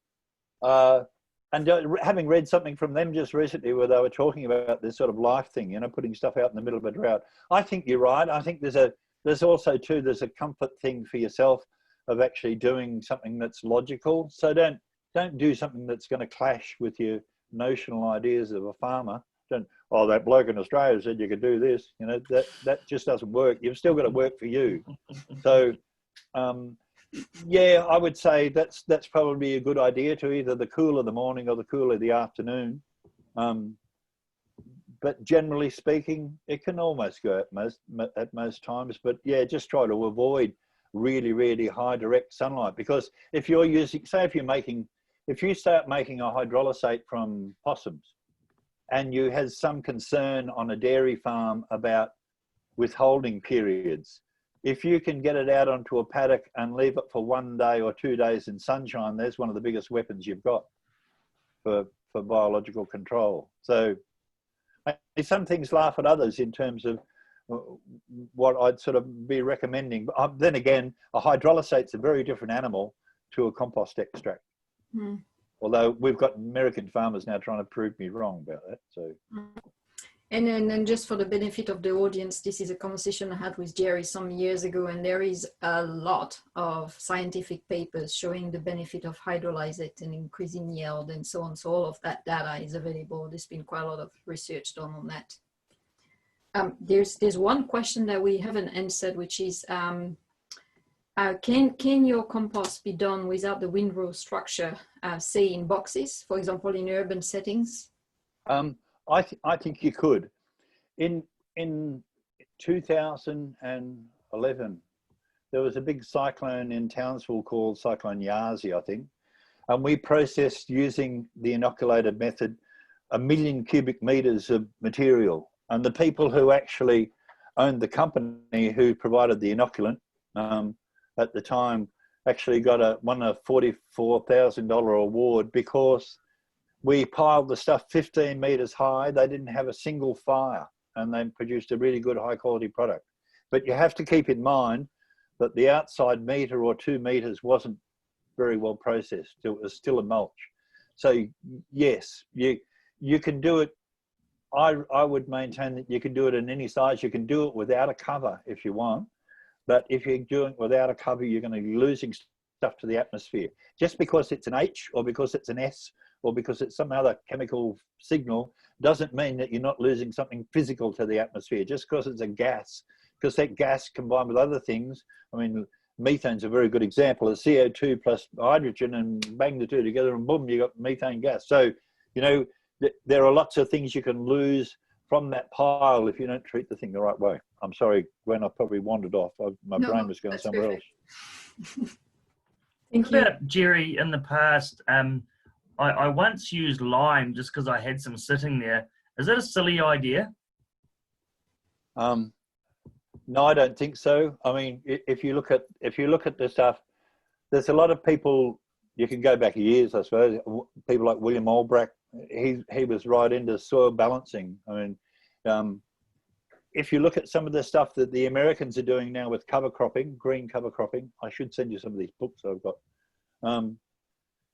having read something from them just recently where they were talking about this sort of life thing, putting stuff out in the middle of a drought. I think you're right. I think there's there's also too, there's a comfort thing for yourself of actually doing something that's logical. So don't do something that's going to clash with your notional ideas of a farmer. Don't, oh, that bloke in Australia said you could do this. You know, that just doesn't work. You've still got to work for you. So, yeah, I would say that's probably a good idea, to either the cool of the morning or the cool of the afternoon. But generally speaking, it can almost go at most times. But yeah, just try to avoid really, really high direct sunlight, because if you're using, say if you start making a hydrolysate from possums, and you had some concern on a dairy farm about withholding periods, if you can get it out onto a paddock and leave it for 1 day or 2 days in sunshine, there's one of the biggest weapons you've got for biological control. So some things laugh at others in terms of what I'd sort of be recommending. But then again, a hydrolysate's a very different animal to a compost extract. Mm. Although we've got American farmers now trying to prove me wrong about that. So,
and then just for the benefit of the audience, this is a conversation I had with Gerry some years ago, and there is a lot of scientific papers showing the benefit of hydrolysate and increasing yield and so on. So all of that data is available. There's been quite a lot of research done on that. There's one question that we haven't answered, which is, can your compost be done without the windrow structure, say in boxes, for example, in urban settings?
I think you could. In 2011, there was a big cyclone in Townsville called Cyclone Yazi, I think, and we processed, using the inoculated method, 1 million cubic meters of material. And the people who actually owned the company who provided the inoculant at the time actually won a $44,000 award, because we piled the stuff 15 meters high. They didn't have a single fire, and they produced a really good high quality product. But you have to keep in mind that the outside meter or 2 meters wasn't very well processed. It was still a mulch. So yes, you can do it. I would maintain that you can do it in any size. You can do it without a cover if you want. But if you're doing it without a cover, you're going to be losing stuff to the atmosphere. Just because it's an H or because it's an S or because it's some other chemical signal doesn't mean that you're not losing something physical to the atmosphere. Just because it's a gas, because that gas combined with other things, I mean, methane's a very good example of CO2 plus hydrogen, and bang the two together and boom, you got methane gas. So, you know, there are lots of things you can lose from that pile if you don't treat the thing the right way. I'm sorry, Gwen, I probably wandered off. My brain was going somewhere else.
Thank you. About Gerry, in the past, I once used lime just because I had some sitting there. Is that a silly idea?
No, I don't think so. I mean, if you look at the stuff, there's a lot of people. You can go back years, I suppose. People like William Albrecht. He was right into soil balancing. I mean, if you look at some of the stuff that the Americans are doing now with cover cropping, green cover cropping, I should send you some of these books I've got.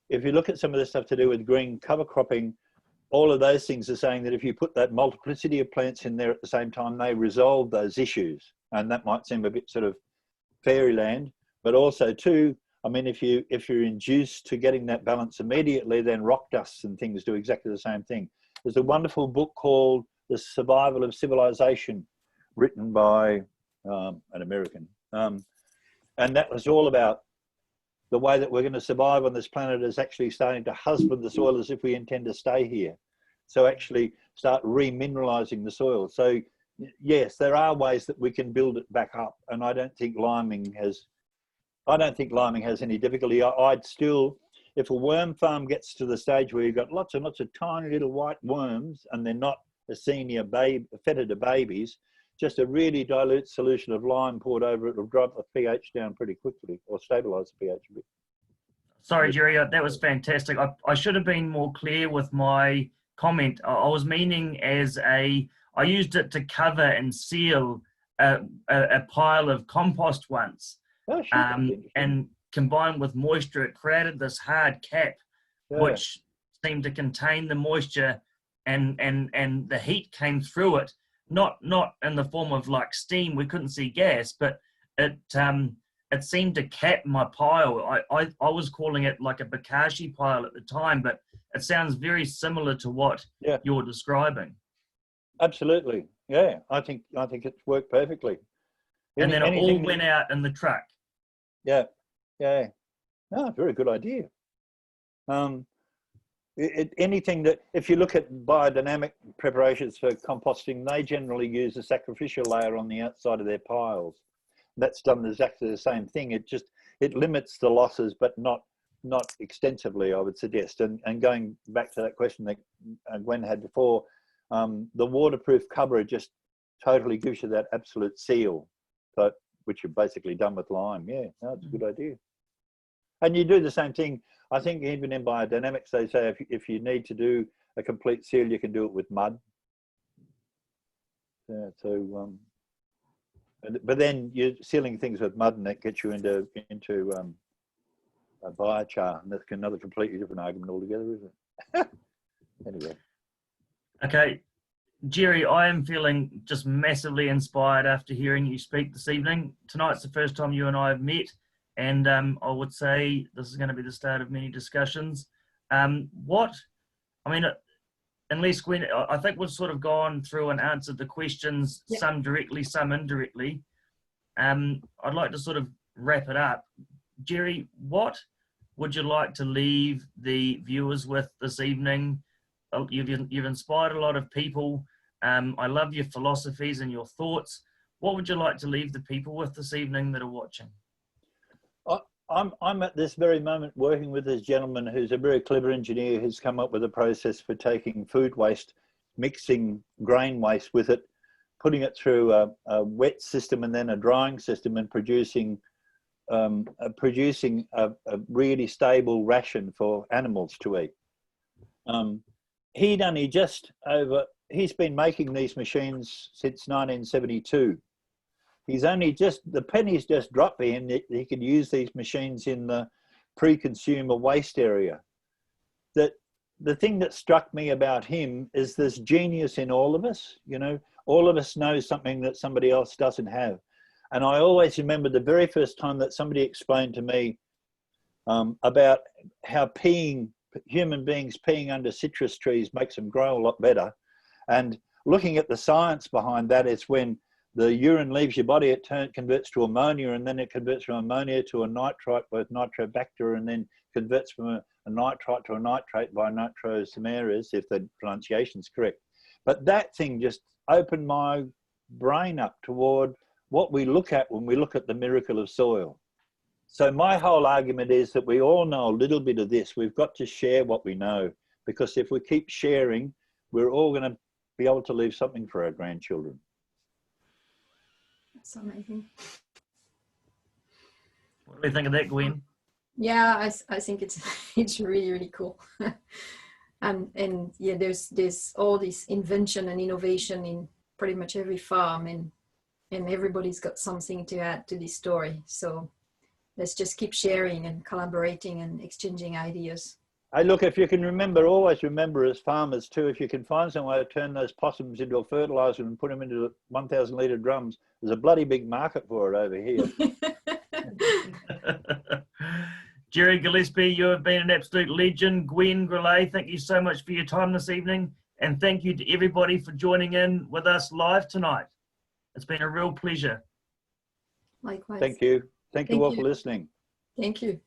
If you look at some of the stuff to do with green cover cropping, all of those things are saying that if you put that multiplicity of plants in there at the same time, they resolve those issues. And that might seem a bit sort of fairyland, but also too, I mean, if you're induced to getting that balance immediately, then rock dusts and things do exactly the same thing. There's a wonderful book called The Survival of Civilization, written by an American. And that was all about the way that we're going to survive on this planet is actually starting to husband the soil as if we intend to stay here. So actually start remineralizing the soil. So yes, there are ways that we can build it back up. And I don't think liming has any difficulty. I'd still, if a worm farm gets to the stage where you've got lots and lots of tiny little white worms and they're not a senior feta to babies, just a really dilute solution of lime poured over it will drop the pH down pretty quickly or stabilize the pH a bit.
Sorry, Gerry, that was fantastic. I should have been more clear with my comment. I was meaning I used it to cover and seal a pile of compost once. Oh, and combined with moisture, it created this hard cap, which seemed to contain the moisture, and the heat came through it, not in the form of like steam. We couldn't see gas, but it seemed to cap my pile. I was calling it like a bokashi pile at the time, but it sounds very similar to what you're describing.
Absolutely, yeah. I think it's worked perfectly.
And then it all went out in the truck.
Yeah. No, very good idea. Anything that, if you look at biodynamic preparations for composting, they generally use a sacrificial layer on the outside of their piles. That's done exactly the same thing. It limits the losses, but not extensively, I would suggest. And going back to that question that Gwen had before, the waterproof cover just totally gives you that absolute seal, but which you've basically done with lime. Yeah, no, it's a good idea. And you do the same thing. I think even in biodynamics, they say if you need to do a complete seal, you can do it with mud. Yeah, so, but then you're sealing things with mud, and that gets you into a biochar, and that's another completely different argument altogether, isn't it? Anyway. Okay.
Gerry, I am feeling just massively inspired after hearing you speak this evening. Tonight's the first time you and I have met, and I would say this is going to be the start of many discussions. Unless Gwen, I think we've sort of gone through and answered the questions, some directly, some indirectly. I'd like to sort of wrap it up. Gerry, what would you like to leave the viewers with this evening? You've inspired a lot of people. I love your philosophies and your thoughts. What would you like to leave the people with this evening that are watching?
I'm at this very moment working with this gentleman who's a very clever engineer who's come up with a process for taking food waste, mixing grain waste with it, putting it through a wet system and then a drying system, and producing a really stable ration for animals to eat. He's been making these machines since 1972. He's only the pennies just dropped for him that he could use these machines in the pre-consumer waste area. The thing that struck me about him is this genius in all of us. You know, all of us know something that somebody else doesn't have. And I always remember the very first time that somebody explained to me about how human beings peeing under citrus trees makes them grow a lot better. And looking at the science behind that is when the urine leaves your body, it converts to ammonia, and then it converts from ammonia to a nitrite with nitrobacter, and then converts from a nitrite to a nitrate by nitrosamines, if the pronunciation's correct. But that thing just opened my brain up toward what we look at when we look at the miracle of soil. So my whole argument is that we all know a little bit of this. We've got to share what we know, because if we keep sharing, we're all going to be able to leave something for our grandchildren.
That's amazing.
What do you think of that, Gwen?
Yeah, I think it's really, really cool. and yeah, there's all this invention and innovation in pretty much every farm, and everybody's got something to add to this story. So let's just keep sharing and collaborating and exchanging ideas.
Hey, look, if you can remember, always remember as farmers too, if you can find some way to turn those possums into a fertilizer and put them into 1,000 litre drums, there's a bloody big market for it over here.
Gerry Gillespie, you have been an absolute legend. Gwen Gillespie, thank you so much for your time this evening. And thank you to everybody for joining in with us live tonight. It's been a real pleasure.
Likewise.
Thank you. Thank you all for listening.
Thank you.